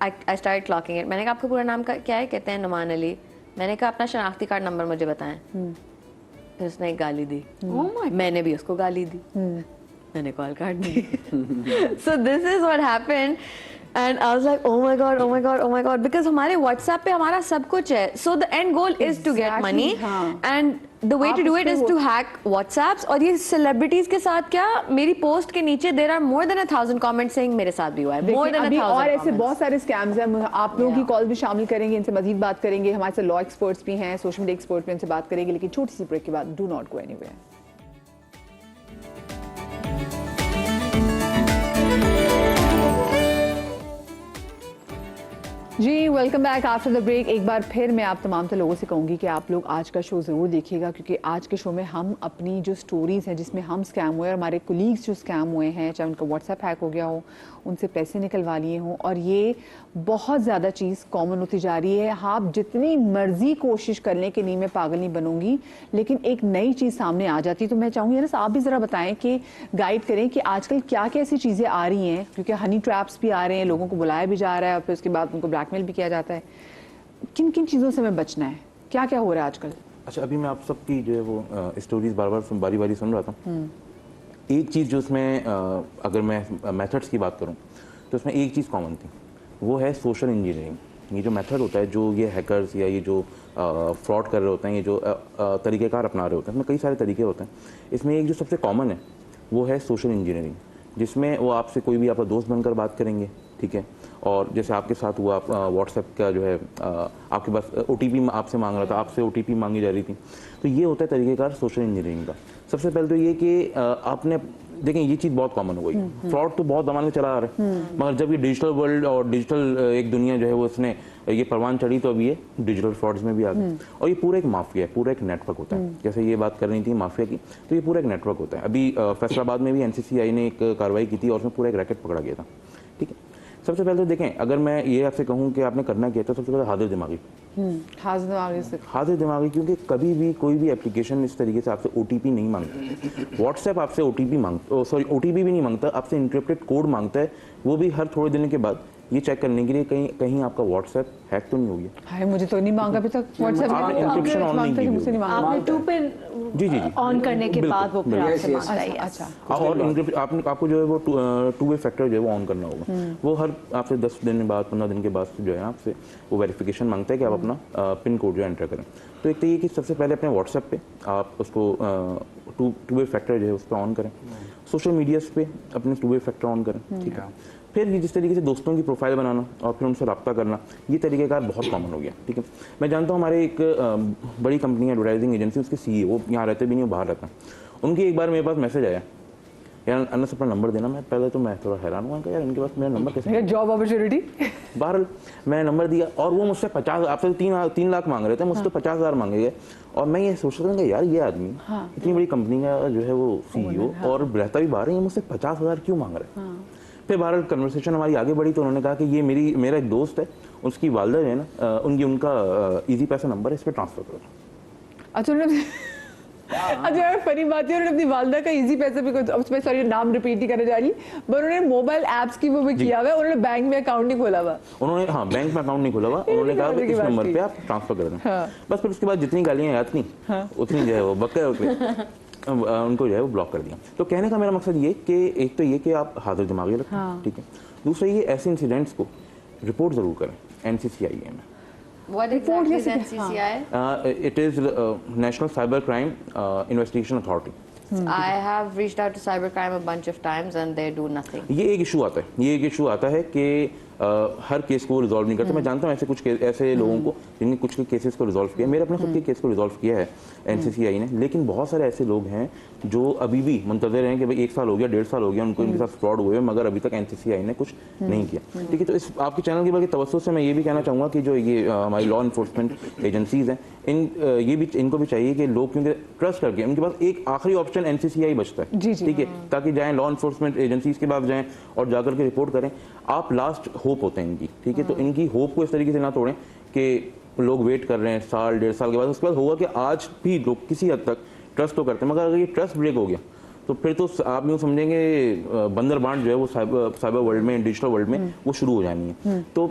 आई स्टार्ट क्लॉकिंग इट. मैंने कहा आपका पूरा नाम क्या है? कहते हैं नुमान अली. मैंने कहा अपना शनाख्ती कार्ड नंबर मुझे बताएं. फिर उसने एक गाली दी. मैंने भी उसको गाली दी. मैंने कॉल काट दी. So this is what happened. And I was like, oh my god, oh my god, oh my god, because हमारे WhatsApp पे हमारा सब कुछ है. So the end goal is to get money, and the way to do it is to hack WhatsApps. और ये celebrities के साथ क्या, मेरी पोस्ट के नीचे there are more than 1,000 comments saying मेरे साथ भी हुआ है. More than 1,000 और ऐसे बहुत सारे स्कैम्स हैं. आप लोगों की कॉल भी शामिल करेंगे, इनसे मजीद बात करेंगे. हमारे साथ लॉ एक्सपर्ट्स भी हैं, सोशल मीडिया एक्सपर्ट भी, इनसे बात करेंगे. लेकिन छोटी सी ब्रेक के बाद डू नॉट गो एनीवेयर. जी welcome back after the break. एक बार फिर मैं आप तमाम तो लोगों से कहूँगी कि आप लोग आज का शो ज़रूर देखिएगा, क्योंकि आज के शो में हम अपनी जो स्टोरीज़ हैं जिसमें हम स्कैम हुए और हमारे कोलीग्स जो स्कैम हुए हैं, चाहे उनका व्हाट्सएप हैक हो गया हो, उनसे पैसे निकलवा लिए हों, और ये बहुत ज़्यादा चीज़ कॉमन होती जा रही है. आप जितनी मर्जी कोशिश कर लें कि नहीं मैं पागल नहीं बनूंगी, लेकिन एक नई चीज़ सामने आ जाती. तो मैं चाहूँगी ना आप भी ज़रा बताएं कि गाइड करें कि आजकल क्या क्या ऐसी चीज़ें आ रही हैं, क्योंकि हनी ट्रैप्स भी आ रहे हैं, लोगों को बुलाया भी जा रहा है और फिर उसके बाद उनको ब्लैकमेल भी किया जाता है. किन किन चीज़ों से हमें बचना है, क्या क्या हो रहा है आजकल? अच्छा, अभी मैं आप सबकी जो है वो स्टोरीज बार बारी सुन रहा था. एक चीज़ जो उसमें अगर मैं मेथड्स की बात करूं तो उसमें एक चीज़ कॉमन थी, वो है सोशल इंजीनियरिंग. ये जो मेथड होता है, जो ये हैकर्स या ये जो फ्रॉड कर रहे होते हैं, ये जो तरीक़ेकार अपना रहे होते हैं, इसमें कई सारे तरीके होते हैं. इसमें एक जो सबसे कॉमन है वो है सोशल इंजीनियरिंग, जिसमें वो आपसे कोई भी आपका दोस्त बनकर बात करेंगे. ठीक है. और जैसे आपके साथ हुआ, व्हाट्सएप का जो है आपके पास OTP आपसे मांग रहा था, आपसे OTP मांगी जा रही थी. तो ये होता है तरीक़ेकार सोशल इंजीनियरिंग का. सबसे पहले तो ये कि आपने देखें ये चीज़ बहुत कॉमन हो गई, फ्रॉड तो बहुत ज़माने में चला आ रहा है, मगर जब ये डिजिटल वर्ल्ड और डिजिटल एक दुनिया जो है वो इसने ये परवान चढ़ी तो अभी ये डिजिटल फ्रॉड्स में भी आ गई। और ये पूरा एक माफिया है, पूरा एक नेटवर्क होता है। जैसे ये बात कर रही थी माफिया की, तो ये पूरा एक नेटवर्क होता है। अभी फैसलाबाद में भी एनसीसीआई ने एक कार्रवाई की थी और उसमें पूरा एक रैकेट पकड़ा गया था। ठीक है, सबसे पहले तो देखें, अगर मैं ये आपसे कहूँ कि आपने करना क्या तो सबसे पहले हाजिर दिमागी, हाजिर दिमागी, क्योंकि कभी भी कोई भी एप्लीकेशन इस तरीके से आपसे ओटीपी नहीं मांगता। व्हाट्सएप आपसे ओटीपी मांगता, सॉरी ओटीपी भी नहीं मांगता, आपसे इंक्रिप्टेड कोड मांगता है, वो भी हर थोड़े दिन के बाद, ये चेक करने के लिए कहीं आपका व्हाट्सएप हैक तो नहीं हो गया। हाय, मुझे तो नहीं मांगा अभी तक व्हाट्सएप आपने एन्क्रिप्शन ऑन नहीं की मुझसे नहीं मांगा। आपने 2 पिन जी ऑन करने के बाद वो फिर आपसे मांगता है। अच्छा, और आपको जो है वो टू वे फैक्टर जो है वो ऑन करना होगा। वो हर आपसे 10 दिन बाद 15 दिन के बाद जो है आपसे वो वेरिफिकेशन मांगता है कि आप अपना पिन कोड जो एंटर करें। तो एक तो ये कि सबसे पहले अपने व्हाट्सएप पे आप उसको टू वे फैक्टर जो है उस पर ऑन करें। सोशल मीडियाज पे अपने टू वे फैक्टर ऑन करें। ठीक है, फिर ये जिस तरीके से दोस्तों की प्रोफाइल बनाना और फिर उनसे रब्ता करना, ये तरीक़ेकार बहुत कॉमन हो गया। ठीक है, मैं जानता हूँ हमारे एक बड़ी कंपनी है एडवर्टाइजिंग एजेंसी, उसके सीईओ, वो यहाँ रहते भी नहीं, वो बाहर रहता है। उनकी एक बार मेरे पास मैसेज आया, यार अनस अपना नंबर देना। मैं पहले तो मैं थोड़ा हैरान हुआ कि यार इनके पास मेरा नंबर कैसे, जॉब अपॉर्चुनिटी। बहरहाल मैंने नंबर दिया और वो मुझसे 50, आपसे 3 लाख मांग रहे थे, मुझसे तो 50,000 मांगे गए। और मैं ये सोच रहा था कि यार ये आदमी इतनी बड़ी कंपनी का जो है वो सीईओ और रहता भी बाहर है, ये मुझसे 50,000 क्यों मांग रहे हैं। फिर बहरहाल कन्वर्सेशन हमारी आगे बढ़ी तो उन्होंने कहा कि ये मेरा एक दोस्त है, उसकी वालदा जो है ना, उनका ईजी पैसा नंबर है, इस पर ट्रांसफर करो। अच्छा, अच्छा, फनी बात है, उन्होंने अपनी वालदा का इजी पैसे भी, उसमें सॉरी नाम रिपीट नहीं करने जा रही, पर उन्होंने मोबाइल एप्स की वो भी किया हुआ है, उन्होंने बैंक में अकाउंट नहीं खोला हुआ। उन्होंने हाँ बैंक में अकाउंट नहीं खोला हुआ, उन्होंने कहा इस नंबर पे आप ट्रांसफर कर दें। बस फिर उसके बाद जितनी गालियाँ याद थी उतनी जो है वो बक्के उनको जो है वो ब्लॉक कर दिया। तो कहने का मेरा मकसद ये कि एक तो ये कि आप हाजिर दिमागी रखें, ठीक है। दूसरा ये ऐसे इंसिडेंट्स को रिपोर्ट जरूर करें एनसीसीआई में। What exactly is NCCI? It is National Cyber Crime Investigation Authority. I have reached out to cybercrime a bunch of times and they do nothing. ये एक इशू आता है कि हर केस को रिजॉल्व नहीं करते। मैं जानता हूँ ऐसे लोगों को जिनने कुछ के केसेस को रिजॉल्व किया, मेरे अपने खुद के केस को रिजॉल्व किया है एनसीसीआई ने, लेकिन बहुत सारे ऐसे लोग हैं जो अभी भी मुंतज़िर हैं कि भाई 1 साल हो गया, 1.5 साल हो गया उनको इनके साथ फ्रॉड हुए, मगर अभी तक एनसीसीआई ने कुछ नहीं किया। ठीक है, तो इस आपके चैनल के बल्कि तवज्जो से मैं ये भी कहना चाहूँगा कि जो ये हमारी लॉ इन्फोर्समेंट एजेंसीज हैं, इनको भी चाहिए कि लोग, क्योंकि ट्रस्ट करके उनके पास एक आखिरी ऑप्शन एनसीसीआई बचता है, ठीक है, ताकि जाएं लॉ इन्फोर्समेंट एजेंसीज के पास जाएं और जाकर के रिपोर्ट करें। आप लास्ट होप होते हैं इनकी, ठीक है, तो इनकी होप को इस तरीके से ना तोड़ें कि लोग वेट कर रहे हैं साल 1.5 साल के बाद, उसके बाद होगा कि आज भी लोग किसी हद तक ट्रस्ट तो करते हैं, मगर अगर ये ट्रस्ट ब्रेक हो गया तो फिर तो आप यूँ समझेंगे बंदर बांट जो है वो साइबर वर्ल्ड में, डिजिटल वर्ल्ड में वो शुरू हो जानी है। तो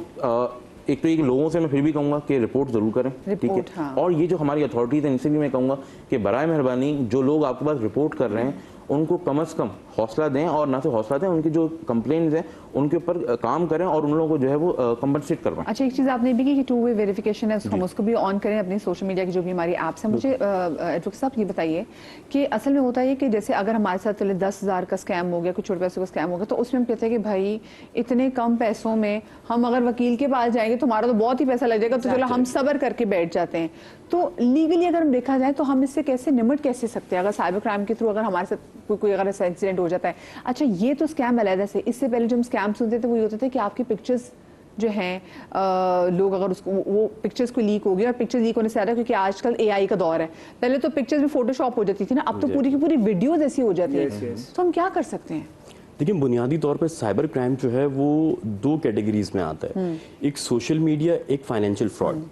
एक तो ये लोगों से मैं फिर भी कहूँगा कि रिपोर्ट ज़रूर करें, ठीक है। हाँ। और ये जो हमारी अथॉरिटीज़ हैं इनसे भी मैं कहूँगा कि बराए मेहरबानी जो लोग आपके पास रिपोर्ट कर रहे हैं उनको कम से कम हौसला दें, और ना तो हौसला दें, उनकी जो कंप्लेंट्स हैं उनके ऊपर काम करें और उन लोगों को जो है वो कंपनसेट करवाएं। अच्छा, एक चीज़ आपने भी की कि 2 वे वेरिफिकेशन है, हम उसको भी ऑन करें अपनी सोशल मीडिया की जो भी हमारी ऐप्स हैं। मुझे एडवोकेट साहब ये बताइए कि असल में होता है कि जैसे अगर हमारे साथ चले 10,000 का स्कैम हो गया, कुछ छोटे पैसों का स्कैम हो गया, तो उसमें हम कहते हैं कि भाई इतने कम पैसों में हम अगर वकील के पास जाएंगे तो हमारा तो बहुत ही पैसा लग जाएगा, तो चलो हम सब्र करके बैठ जाते हैं। तो लीगली अगर हम देखा जाए तो हम इससे कैसे निमट कैसे सकते हैं अगर साइबर क्राइम के थ्रू अगर हमारे साथ कोई अगर ऐसा इंसिडेंट हो जाता है। अच्छा, ये तो स्कैम अलग से, इससे पहले जो हम स्कैम सुनते थे वो ये होता था कि आपकी पिक्चर्स जो हैं लोग अगर उसको वो पिक्चर्स को लीक हो गया, और पिक्चर्स लीक होने से ज़्यादा क्योंकि आजकल एआई का दौर है, पहले तो पिक्चर्स में फोटोशॉप हो जाती थी ना, अब तो पूरी की पूरी वीडियोज ऐसी हो जाती है। तो हम क्या कर सकते हैं? देखिए, बुनियादी तौर पर साइबर क्राइम जो है वो 2 कैटेगरीज में आता है, एक सोशल मीडिया, एक फाइनेंशियल फ्रॉड।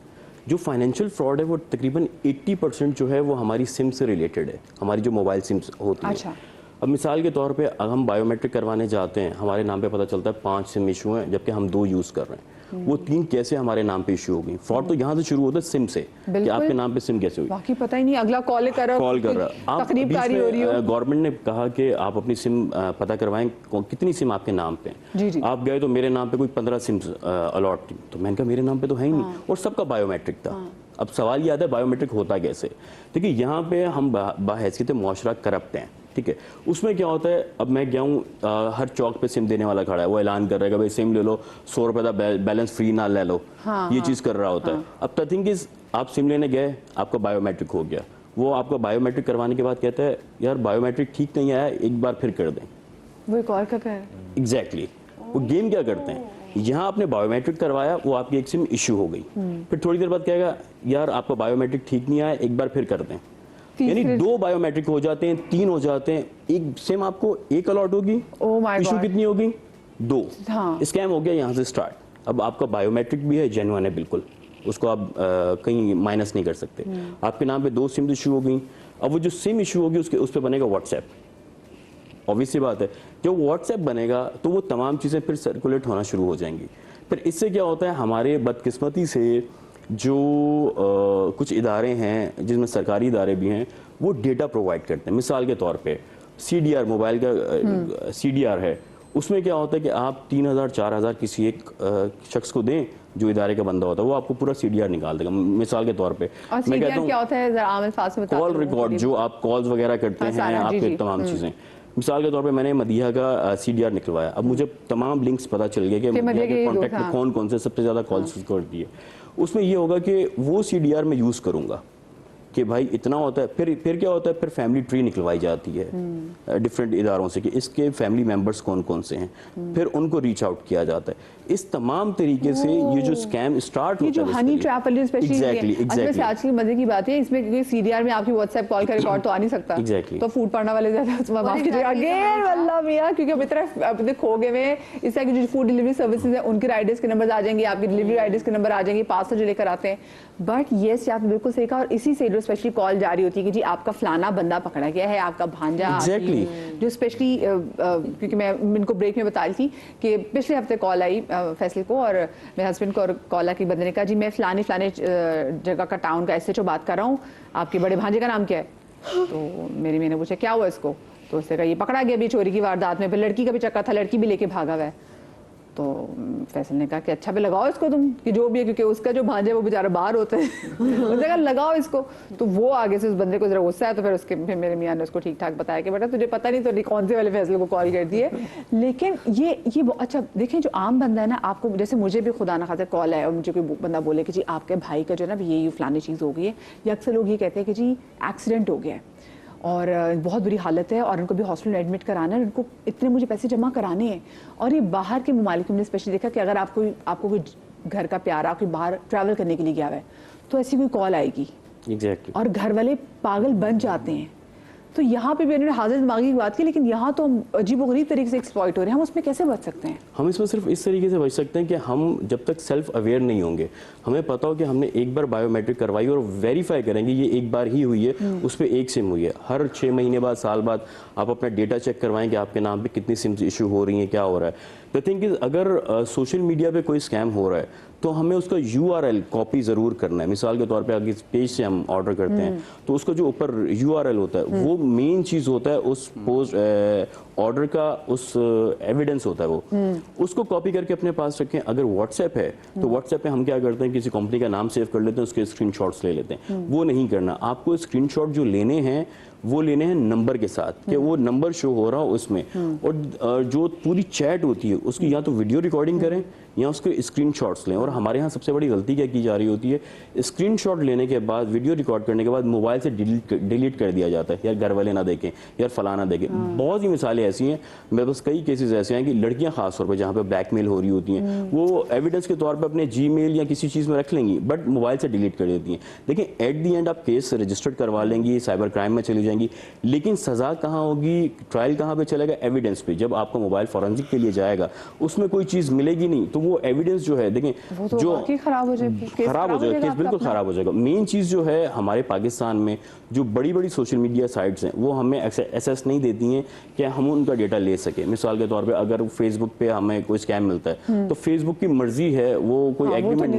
जो फाइनेंशियल फ्रॉड है वो तकरीबन 80% जो है वो हमारी सिम से रिलेटेड है, हमारी जो मोबाइल सिम्स होती है। अच्छा। अब मिसाल के तौर पे अगर हम बायोमेट्रिक करवाने जाते हैं, हमारे नाम पे पता चलता है 5 सिम इशू हैं जबकि हम 2 यूज़ कर रहे हैं, वो 3 कैसे हमारे नाम पे इशू हो गई? फ्रॉड तो यहाँ से शुरू होता है सिम से, कि आपके नाम पे सिम कैसे हुई, बाकी पता ही नहीं, अगला कॉल कर रहा है। गवर्नमेंट ने कहा कि आप अपनी सिम पता करवाएं कितनी सिम आपके नाम पे है। आप गए तो मेरे नाम पे कोई 15 सिम अलॉट थी, तो मैंने कहा मेरे नाम पे तो है ही नहीं, और सबका बायोमेट्रिक था। अब सवाल ये आता है बायोमेट्रिक होता कैसे? देखिए, यहाँ पे हम बाहैसियत मुआशरा करप्ट हैं, ठीक है। उसमें क्या होता है, अब मैं गया हूँ हर चौक पे सिम देने वाला खड़ा है, वो ऐलान कर रहा है कि भाई सिम ले लो, 100 रुपए का बैलेंस फ्री ना ले लो, ये चीज़ कर रहा होता है। अब द थिंग इज, आप सिम लेने गए, आपका बायोमेट्रिक हो गया, وہ آپ کا बायोमेट्रिक करवाने के बाद कहता है यार बायोमेट्रिक ठीक नहीं आया, एक बार फिर कर दें। वो एक और का है एग्जैक्टली वो गेम क्या करते हैं, यहाँ आपने बायोमेट्रिक करवाया, वो आपकी एक सिम इशू हो गई, फिर थोड़ी देर बाद कहेगा यार आपका बायोमेट्रिक ठीक नहीं आया, एक बार फिर कर दें। यानी 2 बायोमेट्रिक हो जाते हैं, 3 हो जाते हैं, एक सिम आपको एक अलॉट होगी, इशू कितनी होगी 2। स्कैम हो गया यहाँ से स्टार्ट। अब आपका बायोमेट्रिक भी है, जेन्युइन है बिल्कुल, उसको आप कहीं माइनस नहीं कर सकते। आपके नाम पे 2 सिम इशू हो गई, अब वो जो सिम इशू होगी उसके उस पर बनेगा व्हाट्सएप। ऑब्वियस सी बात है, जब व्हाट्सएप बनेगा तो वो तमाम चीज़ें फिर सर्कुलेट होना शुरू हो जाएंगी। फिर इससे क्या होता है, हमारे बदकिस्मती से जो कुछ इदारे हैं जिसमें सरकारी इदारे भी हैं, वो डेटा प्रोवाइड करते हैं। मिसाल के तौर पे CDR, मोबाइल का CDR है, उसमें क्या होता है कि आप 3000-4000 किसी एक शख्स को दें जो इदारे का बंदा होता है, वो आपको पूरा CDR निकाल देगा। मिसाल के तौर पे मैं कहता हूँ क्या होता है, जरा आमिर फास में कॉल रिकॉर्ड, जो आप कॉल्स वगैरह करते हैं, आपके तमाम चीज़ें। मिसाल के तौर पे मैंने मदिया का CDR निकलवाया, अब मुझे तमाम लिंक्स पता चल गए कि मदिया के कॉन्टैक्ट में कौन कौन से सबसे ज़्यादा कॉल्स करती है। उसमें ये होगा कि वो CDR मैं यूज़ करूँगा कि भाई इतना होता है। फिर क्या होता है, फिर फैमिली ट्री निकलवाई जाती है डिफरेंट इदारों से कि इसके फैमिली मेंबर्स कौन कौन से हैं, फिर उनको रीच आउट किया जाता है। इस तमाम तरीके से ये जो स्कैम स्टार्ट होता है, जो हनी ट्रैप वाली स्पेशली आज की मजे की बात है, इसमें क्योंकि CDR में आपकी व्हाट्सएप कॉल का रिकॉर्ड तो आ नहीं सकता, तो फूड पाना वाले अगेन वल्लाह मियां, क्योंकि अब इतना अपने खो गए में, इस तरह की जो फूड डिलीवरी सर्विसेज है उनके राइडर्स के नंबर आ जाएंगे, आपके डिलीवरी राइडर्स के नंबर आ जाएंगे, पार्सल जो लेकर आते हैं। बट येस, आपने बिल्कुल सही कहा, और इसी से स्पेशली कॉल जारी होती है कि जी आपका फलाना बंदा पकड़ा गया है, आपका भांजा जो स्पेशली क्योंकि मैं इनको ब्रेक में बता रही थी कि पिछले हफ्ते कॉल आई फैसले को, और मेरे हस्बैंड को, और कॉल आके बंदे ने कहा जी मैं फलानी जगह का टाउन का SHO बात कर रहा हूँ, आपके बड़े भांजे का नाम क्या है? तो मेरी मैंने पूछा क्या हुआ इसको, तो उसने कहा ये पकड़ा गया अभी चोरी की वारदात में, फिर लड़की का भी चक्कर था, लड़की भी लेके भागा हुआ है। तो फैसल ने कहा कि अच्छा भी लगाओ इसको तुम, कि जो भी है, क्योंकि उसका जो भांजा है वो बेचारा बाहर होता है उसने कहा लगाओ इसको। तो वो आगे से उस बंदे को जरा गुस्सा है, तो फिर मेरे मियां ने उसको ठीक ठाक बताया कि बेटा तुझे पता नहीं तो कौन से वाले फैसले को कॉल कर दिए। लेकिन ये अच्छा देखें, जो आम बंदा है ना, आपको जैसे मुझे भी खुदा ना खातिर कॉल आया और मुझे कोई बंदा बोले कि जी आपके भाई का जो है ना ये फलानी चीज़ हो गई है, या अक्सर लोग ये कहते हैं कि जी एक्सीडेंट हो गया है और बहुत बुरी हालत है और उनको भी हॉस्पिटल में एडमिट कराना है, उनको इतने मुझे पैसे जमा कराने हैं। और ये बाहर के ममालिक में स्पेशली देखा कि अगर आपको कोई घर का प्यारा कोई बाहर ट्रैवल करने के लिए गया है तो ऐसी कोई कॉल आएगी Exactly. और घर वाले पागल बन जाते हैं। तो यहाँ पे भी उन्होंने हाजिर दिमागी की बात की, लेकिन यहाँ तो अजीबोगरीब तरीके से एक्सप्लॉइट हो रहे हैं। हम उसमें कैसे बच सकते हैं? हम इसमें सिर्फ इस तरीके से बच सकते हैं कि हम जब तक सेल्फ अवेयर नहीं होंगे, हमें पता हो कि हमने एक बार बायोमेट्रिक करवाई और वेरीफाई करेंगे ये एक बार ही हुई है, उस पर एक सिम हुई है। हर 6 महीने बाद, साल बाद आप अपना डेटा चेक करवाएं कि आपके नाम पे कितनी सिम्स इशू हो रही हैं, क्या हो रहा है। द थिंग इज, अगर सोशल मीडिया पे कोई स्कैम हो रहा है तो हमें उसका URL कॉपी ज़रूर करना है। मिसाल के तौर पे अगर इस पेज से हम ऑर्डर करते हैं तो उसका जो ऊपर URL होता है वो मेन चीज़ होता है, उस पोस्ट ऑर्डर का उस एविडेंस होता है, वो उसको कॉपी करके अपने पास रखें। अगर व्हाट्सएप है तो व्हाट्सएप पे हम क्या करते हैं, किसी कंपनी का नाम सेव कर लेते हैं, उसके स्क्रीनशॉट्स ले लेते हैं। वो नहीं करना, आपको स्क्रीनशॉट जो लेने हैं वो लेने हैं नंबर के साथ, कि वो नंबर शो हो रहा हो उसमें, और जो पूरी चैट होती है उसकी या तो वीडियो रिकॉर्डिंग करें या उसके स्क्रीनशॉट्स लें। और हमारे यहाँ सबसे बड़ी गलती क्या की जा रही होती है, स्क्रीनशॉट लेने के बाद, वीडियो रिकॉर्ड करने के बाद मोबाइल से डिलीट कर दिया जाता है, यार घर वाले ना देखें, यार फलाना देखें। बहुत सी मिसालें ऐसी हैं, मेरे पास कई केसेस ऐसे हैं कि लड़कियां खास तौर पर जहाँ पे ब्लैकमेल हो रही होती हैं, वो एविडेंस के तौर पर अपने Gmail या किसी चीज़ में रख लेंगी, बट मोबाइल से डिलीट कर देती हैं। लेकिन एट दी एंड आप केस रजिस्टर्ड करवा लेंगी, साइबर क्राइम में चली जाएंगी, लेकिन सजा कहाँ होगी, ट्रायल कहाँ पे चलेगा? एविडेंस पे। जब आपका मोबाइल फॉरेंसिक के लिए जाएगा उसमें कोई चीज़ मिलेगी नहीं, तो वो एविडेंस जो है, देखें तो जो खराब हो जाएगा, केस बिल्कुल खराब हो जाएगा। मेन चीज़ जो है, हमारे पाकिस्तान में जो बड़ी बड़ी सोशल मीडिया साइट्स हैं वो हमें एक्सेस नहीं देती हैं कि हम उनका डेटा ले सकें। मिसाल के तौर पे अगर फेसबुक पे हमें कोई स्कैम मिलता है तो फेसबुक की मर्जी है, वो कोई एग्रीमेंट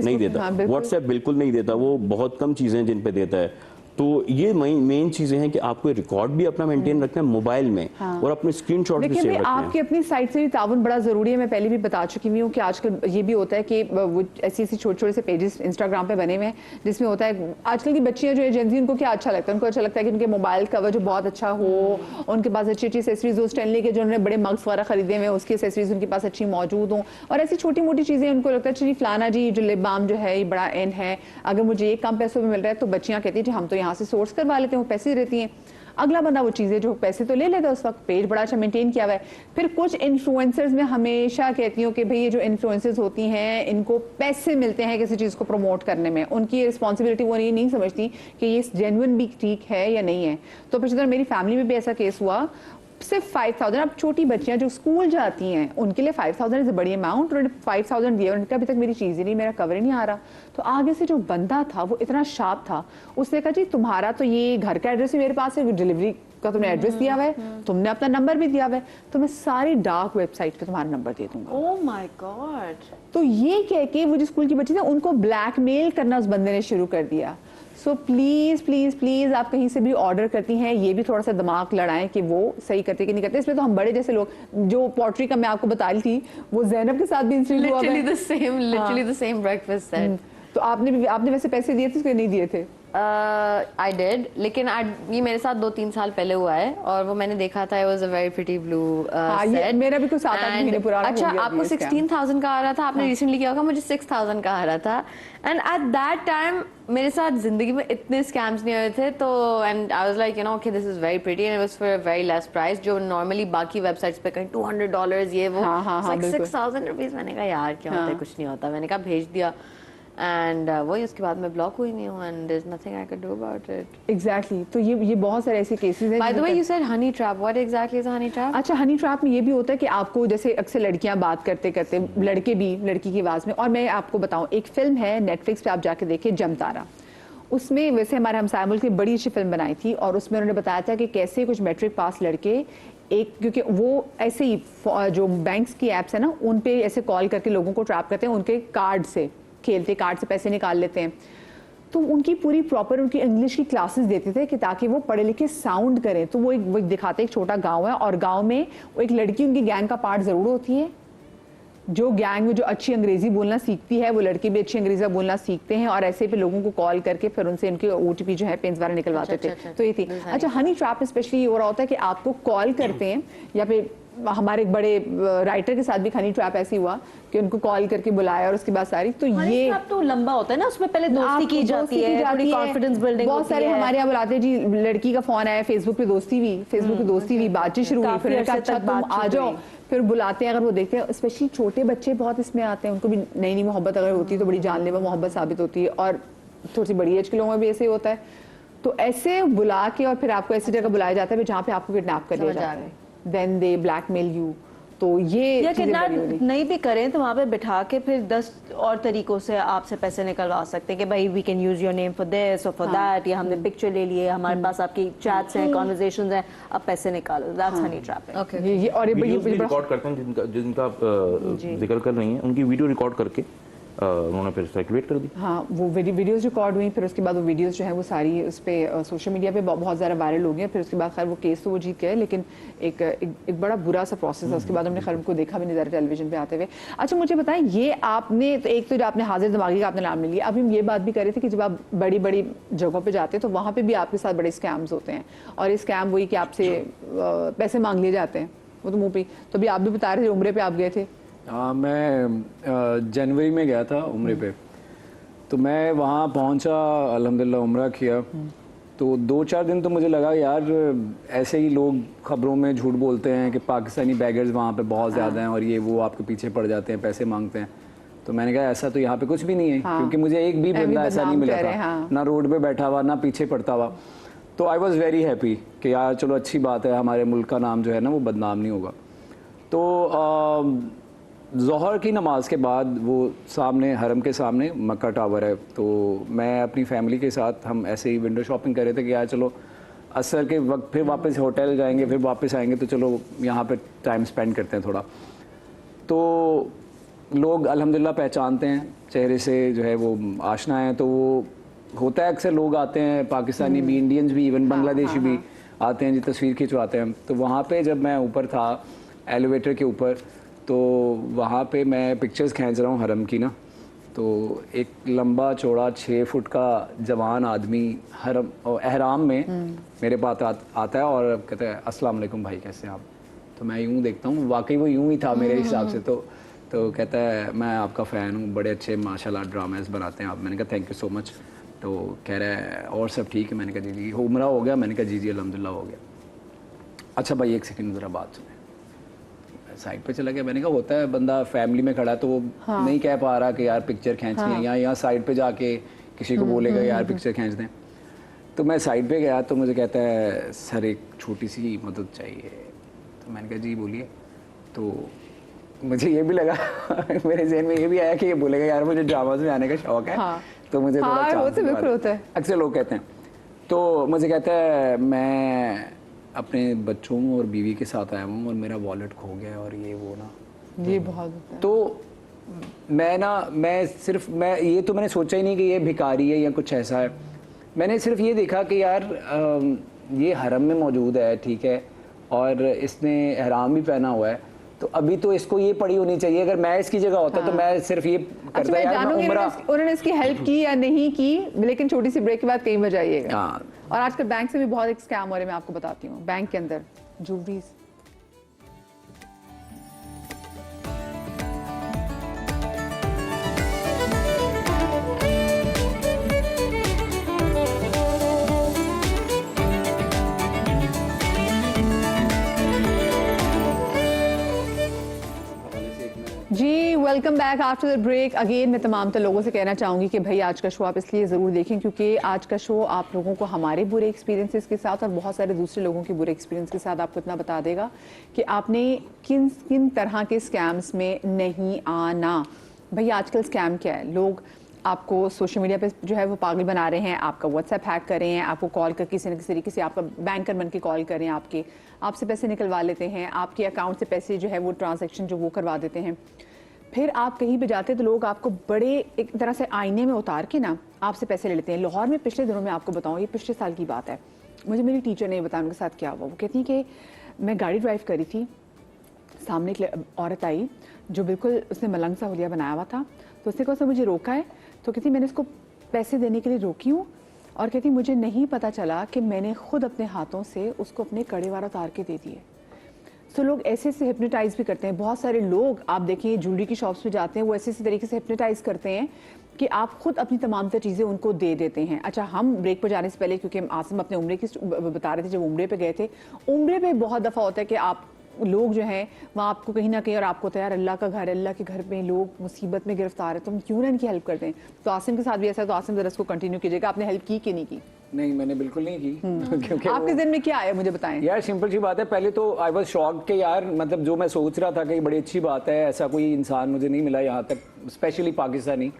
नहीं देता। व्हाट्सएप बिल्कुल नहीं देता, वो बहुत कम चीज़ें जिन पे देता है। तो ये मेन चीजें हैं कि आपको रिकॉर्ड भी अपना मेंटेन रखना है मोबाइल में, और अपने स्क्रीनशॉट भी सेव रखने हैं। आपकी अपनी साइट से भी ताउन बड़ा जरूरी है। मैं पहले भी बता चुकी हुई हूँ कि आजकल ये भी होता है कि वो ऐसी छोटे से पेजेस इंस्टाग्राम पे बने हुए हैं जिसमें होता है, आजकल की बच्चियां जो है जेनजी, उनको क्या अच्छा लगता है, उनको अच्छा लगता है कि उनके मोबाइल कवर जो बहुत अच्छा हो, उनके पास अच्छी अच्छी एसेसरीज हो, स्टैनली के जो उन्होंने बड़े मग्स वगैरह खरीदे हुए हैं उसकी एसेसरीज उनके पास अच्छी मौजूद हो, और ऐसी छोटी मोटी चीजें उनको लगता है जी फलाना जी जो लिप बाम जो है ये बड़ा एन है, अगर मुझे ये कम पैसों में मिल रहा है, तो बच्चियां कहती है हम तो यहाँ यहाँ से सोर्स करवा लेते हैं, वो पैसे रहती हैं। अगला बंदा वो चीज़ें जो पैसे तो ले लेता है, उस वक्त पेज बड़ा अच्छा मेंटेन किया हुआ है। फिर कुछ इन्फ्लुएंसर्स में हमेशा कहती हूँ कि भाई ये जो इन्फ्लुएंसर्स होती हैं इनको पैसे मिलते हैं किसी चीज़ को प्रमोट करने में, उनकी रिस्पॉन्सिबिलिटी वो नहीं समझती कि ये जेन्युइन भी ठीक है या नहीं है। तो पिछले मेरी फैमिली में भी ऐसा केस हुआ, सिर्फ 5,000, अब छोटी बच्चियां जो स्कूल जाती हैं उनके लिए 5,000 इज अ बड़ी अमाउंट, उन्होंने 5,000 दिया, उन्होंने कहा अभी तक मेरी चीज़ ही नहीं, मेरा कवर ही नहीं आ रहा। तो आगे से जो बंदा था वो इतना शार्प था, उसने कहा जी तुम्हारा तो ये घर का एड्रेस भी मेरे पास है, डिलीवरी का तुमने एड्रेस दिया हुआ है, तुमने अपना नंबर भी दिया हुआ है, तो मैं सारी डार्क वेबसाइट पे तुम्हारा नंबर दे दूंगा। Oh my God. तो ये कह के वो जो स्कूल की बच्ची थी उनको ब्लैकमेल करना उस बंदे ने शुरू कर दिया। सो प्लीज प्लीज प्लीज आप कहीं से भी ऑर्डर करती हैं, ये भी थोड़ा सा दिमाग लड़ाएं कि वो सही करते कि नहीं करते। इसमें तो हम बड़े जैसे लोग, जो पॉटरी का मैं आपको बता रही थी वो ज़ैनब के साथ भी इंसिडेंट हुआ है। literally the same breakfast set. तो आपने वैसे पैसे दिए थे उसके नहीं दिए थे? I did, लेकिन ये मेरे साथ 2-3 साल पहले हुआ है और वो मैंने देखा था, it was a very pretty blue set. मेरा भी कुछ 7-8 महीने पुराना हो अच्छा, गया। आपको 16,000 का आ रहा था, आपने रिसेंटली किया होगा, मुझे 6,000 का आ रहा था। एंड एट दैट टाइम मेरे साथ जिंदगी में इतने स्कैम्स नहीं हुए थे, तो and I was like you know okay this is very pretty and it was for a very less price, जो नॉर्मली बाकी वेबसाइट्स पे कहीं $200 ये वो, लाइक 6,000 रुपीज। मैंने कहा यार क्या होता है, कुछ नहीं होता, मैंने कहा भेज दिया। एंड वही उसके बाद मैं ब्लॉक हुई नहीं हूँ and there is nothing I can do about it. Exactly. तो ये बहुत सारे ऐसे केसेस हैं। By the way you said honey trap, what exactly is honey trap? अच्छा, हनी ट्रैप में ये भी होता है कि आपको जैसे अक्सर लड़कियां बात करते करते लड़के भी लड़की की आवाज़ में, और मैं आपको बताऊं एक फिल्म है नेटफ्लिक्स पे, आप जाके देखें, जमतारा। उसमें वैसे हमारे हमसाया मुल्क ने बड़ी अच्छी फिल्म बनाई थी और उसमें उन्होंने बताया था कि कैसे कुछ मैट्रिक पास लड़के एक, क्योंकि वो ऐसे ही जो बैंक्स की एप्स है ना उन पे ऐसे कॉल करके लोगों को ट्रैप करते हैं, उनके कार्ड से खेलते, कार्ड से पैसे निकाल लेते हैं। तो उनकी पूरी प्रॉपर उनकी इंग्लिश की क्लासेस देते थे कि ताकि वो पढ़े लिखे साउंड करें। तो वो एक दिखाते एक छोटा गांव है और गांव में वो एक लड़की उनकी गैंग का पार्ट ज़रूर होती है, जो गैंग में जो अच्छी अंग्रेजी बोलना सीखती है, वो लड़के भी अच्छी अंग्रेजी बोलना सीखते हैं और ऐसे पे लोगों को कॉल करके फिर उनसे उनके OTP जो है पिन्स वगैरह निकलवाते थे। तो ये थी। अच्छा, हनी ट्रैप स्पेशली ये हो रहा होता है कि आपको कॉल करते हैं, या फिर हमारे एक बड़े राइटर के साथ भी हनी ट्रैप ऐसे हुआ कि उनको कॉल करके बुलाया और उसके बाद सारी, तो ये ट्रैप तो लंबा होता है ना, उसमें पहले दोस्ती की जाती है, थोड़ी कॉन्फिडेंस बिल्डिंग बहुत सारे हमारे यहाँ बुलाते हैं जी, लड़की का फोन आया, फेसबुक पे दोस्ती हुई, बातचीत शुरू हुई, फिर अच्छा तुम आ जाओ, फिर बुलाते हैं। अगर वो देखते हैं स्पेशली छोटे बच्चे बहुत इसमें आते हैं, उनको भी नई नई मोहब्बत अगर होती है तो बड़ी जानलेवा मोहब्बत साबित होती है, और थोड़ी सी बड़ी एज के लोगों में भी ऐसे ही होता है। तो ऐसे बुला के और फिर आपको ऐसी जगह बुलाया जाता है जहाँ पे आपको किडनैप कर लिया जाता है, देन दे ब्लैकमेल यू। तो ये या किडनैप नहीं भी करें तो वहाँ पे बिठा के फिर 10 और तरीकों से आपसे पैसे निकलवा सकते हैं कि भाई we can use your name for this और फॉर दैट, या हमने पिक्चर ले लिए, हमारे पास आपकी चैट्स हैं, कॉन्वर्सेशंस हैं, अब पैसे निकालो। That's honey trap. ओके, ये और ये वीडियोस भी रिकॉर्ड करते हैं, जिनका आप जिक्र कर रही हैं, उनकी वीडियो रिकॉर्ड करके उन्होंने फिर सर्कुलेट कर दी। हाँ, वो वीडियोस रिकॉर्ड हुई, फिर उसके बाद वो वीडियोस जो है वो सारी उस पर सोशल मीडिया पे बहुत ज़्यादा वायरल हो गई। फिर उसके बाद खैर वो केस तो वो जीत गए, लेकिन एक बड़ा बुरा सा प्रोसेस है। उसके बाद हमने खैर उनको देखा भी नहीं ज़्यादा टेलीविजन पे आते हुए। अच्छा, मुझे बताएं, ये आपने तो एक तो जो आपने हाजिर दिमागी का आपने नाम ले लिया, अभी हम ये बात भी कर रहे थे कि जब आप बड़ी बड़ी जगहों पर जाते हैं तो वहाँ पर भी आपके साथ बड़े स्कैम्स होते हैं, और ये स्कैम वही कि आपसे पैसे मांग लिए जाते हैं, वो तो मुँह पे। तो अभी आप भी बता रहे थे उम्रे पे आप गए थे। मैं जनवरी में गया था उम्रे पे, तो मैं वहाँ पहुँचा, अल्हम्दुलिल्लाह उम्रा किया। तो 2-4 दिन तो मुझे लगा यार ऐसे ही लोग खबरों में झूठ बोलते हैं कि पाकिस्तानी बैगर्स वहाँ पे बहुत ज़्यादा हैं और ये वो आपके पीछे पड़ जाते हैं, पैसे मांगते हैं। तो मैंने कहा ऐसा तो यहाँ पे कुछ भी नहीं है, क्योंकि मुझे एक भी बंदा ऐसा नहीं मिला था, ना रोड पे बैठा हुआ, ना पीछे पड़ता हुआ। तो आई वॉज़ वेरी हैप्पी कि यार चलो अच्छी बात है, हमारे मुल्क का नाम जो है ना वो बदनाम नहीं होगा। तो ज़ोहर की नमाज के बाद वो सामने हरम के सामने मक्का टावर है, तो मैं अपनी फैमिली के साथ हम ऐसे ही विंडो शॉपिंग कर रहे थे कि यार चलो असर के वक्त फिर वापस होटल जाएंगे, फिर वापस आएंगे, तो चलो यहाँ पे टाइम स्पेंड करते हैं थोड़ा। तो लोग अल्हम्दुलिल्लाह पहचानते हैं, चेहरे से जो है वो आशना है। तो वो होता है अक्सर लोग आते हैं, पाकिस्तानी भी, इंडियंस भी, इवन बांग्लादेशी भी आते हैं जी, तस्वीर खिंचवाते हैं। तो वहाँ पे जब मैं ऊपर था एलिवेटर के ऊपर, तो वहाँ पे मैं पिक्चर्स खींच रहा हूँ हरम की ना, तो एक लंबा चौड़ा 6 फुट का जवान आदमी हरम और एहराम में मेरे पास आता है और कहता है अस्सलाम वालेकुम भाई, कैसे हैं आप? तो मैं यूँ देखता हूँ, वाकई वो यूँ ही था मेरे हिसाब से। तो कहता है मैं आपका फ़ैन हूँ, बड़े अच्छे माशाल्लाह ड्रामास बनाते हैं आप। मैंने कहा थैंक यू सो मच। तो कह रहा है और सब ठीक है, मैंने कहा जी जी। उम्रा हो गया, मैंने कहा जी जी अल्हम्दुलिल्लाह हो गया। अच्छा भाई एक सेकंड ज़रा बात सुने। साइड पे चला गया, मैंने कहा होता है बंदा फैमिली में खड़ा है तो वो नहीं कह पा रहा कि यार पिक्चर खींचनी है, या यहाँ साइड पे जाके किसी को बोलेगा यार पिक्चर खींच दें। तो मैं साइड पे गया तो मुझे कहता है सर एक छोटी सी मदद चाहिए। तो मैंने कहा जी बोलिए। तो मुझे ये भी लगा मेरे ज़हन में ये भी आया कि ये बोलेगा यार मुझे ड्रामाज में आने का शौक है, तो मुझे थोड़ा चांस बिल्कुल होता है, अक्सर लोग कहते हैं। तो मुझे कहता है मैं अपने बच्चों और बीवी के साथ आया हूँ और मेरा वॉलेट खो गया और ये वो ना, ये बहुत होता है। तो मैं ये तो मैंने सोचा ही नहीं कि ये भिखारी है या कुछ ऐसा है। मैंने सिर्फ ये देखा कि यार ये हरम में मौजूद है, ठीक है, और इसने एहराम भी पहना हुआ है, तो अभी तो इसको ये पड़ी होनी चाहिए। अगर मैं इसकी जगह होता तो मैं सिर्फ ये करता। अच्छा, यार मैं उम्रा उन्होंने इसकी हेल्प की या नहीं की, लेकिन छोटी सी ब्रेक के बाद कहीं बजाइएगा। हाँ। और आजकल बैंक से भी बहुत एक स्कैम हो रहे हैं, मैं आपको बताती हूँ। बैंक के अंदर ज्वेलरीज, जी welcome back after the break again. मैं तमाम लोगों से कहना चाहूँगी कि भाई आज का शो आप इसलिए ज़रूर देखें क्योंकि आज का शो आप लोगों को हमारे बुरे एक्सपीरियंसेस के साथ और बहुत सारे दूसरे लोगों के बुरे एक्सपीरियंस के साथ आपको इतना बता देगा कि आपने किन किन तरह के स्कैम्स में नहीं आना। भाई आजकल स्कैम क्या है, लोग आपको सोशल मीडिया पे जो है वो पागल बना रहे हैं, आपका व्हाट्सएप हैक कर रहे हैं, आपको कॉल कर किसी न किसी तरीके से आपका बैंकर बन के कॉल कर रहे हैं, आपसे पैसे निकलवा लेते हैं, आपके अकाउंट से पैसे जो है वो ट्रांजैक्शन जो वो करवा देते हैं। फिर आप कहीं पे जाते हैं तो लोग आपको बड़े एक तरह से आईने में उतार के ना आपसे पैसे ले लेते हैं। लाहौर में पिछले दिनों में आपको बताऊँ, ये पिछले साल की बात है, मुझे मेरी टीचर ने बताया उनके साथ क्या हुआ। वो कहती कि मैं गाड़ी ड्राइव करी थी, सामने एक औरत आई जो बिल्कुल उसने मलंग सा हुलिया बनाया हुआ था, तो उसने कहा उसने मुझे रोका है, तो कहती मैंने इसको पैसे देने के लिए रोकी हूँ, और कहती मुझे नहीं पता चला कि मैंने खुद अपने हाथों से उसको अपने कड़े वार उतार के दे दिए। तो लोग ऐसे से हिप्नोटाइज भी करते हैं। बहुत सारे लोग आप देखिए ज्वेलरी की शॉप्स पे जाते हैं, वो ऐसे तरीके से हिप्नोटाइज करते हैं कि आप खुद अपनी तमाम तर चीज़ें उनको दे देते हैं। अच्छा, हम ब्रेक पर जाने से पहले, क्योंकि हम आसिम अपने उम्रे की बता रहे थे, जब उम्रे पे गए थे, उम्रे पे बहुत दफ़ा होता है कि आप लोग जो हैं वहाँ आपको कहीं ना कहीं, और आपको तो यार अल्लाह का घर है, अल्लाह के घर में लोग मुसीबत में गिरफ्तार है, तो हम क्यों ना इनकी हेल्प करते हैं। तो आसिम के साथ भी ऐसा है, तो आसिम ज़रा इसको कंटिन्यू कीजिएगा, आपने हेल्प की कि नहीं की? नहीं, मैंने बिल्कुल नहीं की। क्योंकि आपके दिन में क्या आया मुझे बताएं। यार सिंपल सी बात है, पहले तो आई वाज शॉक्ड कि यार मतलब जो मैं सोच रहा था कि बड़ी अच्छी बात है, ऐसा कोई इंसान मुझे नहीं मिला यहाँ तक, स्पेशली पाकिस्तानी।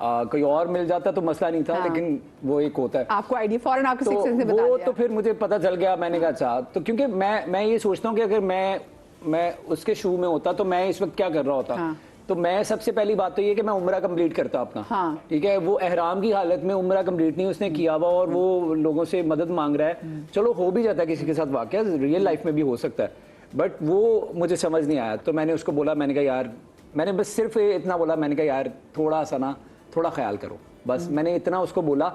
कोई और मिल जाता तो मसला नहीं था, लेकिन वो एक होता है आपको आइडिया फौरन आपके तो सिक्स से बता वो दिया। तो फिर मुझे पता चल गया। मैंने कहा अच्छा, तो क्योंकि मैं ये सोचता हूँ कि अगर मैं उसके शू में होता तो मैं इस वक्त क्या कर रहा होता। तो मैं सबसे पहली बात तो ये कि मैं उम्रा कंप्लीट करता अपना, ठीक है। वो एहराम की हालत में उम्रा कंप्लीट नहीं उसने किया हुआ और वो लोगों से मदद मांग रहा है। चलो हो भी जाता है किसी के साथ वाकया, रियल लाइफ में भी हो सकता है, बट वो मुझे समझ नहीं आया। तो मैंने उसको बोला, मैंने कहा यार, मैंने बस सिर्फ इतना बोला, मैंने कहा यार थोड़ा सा ना, थोड़ा ख्याल करो, बस मैंने इतना उसको बोला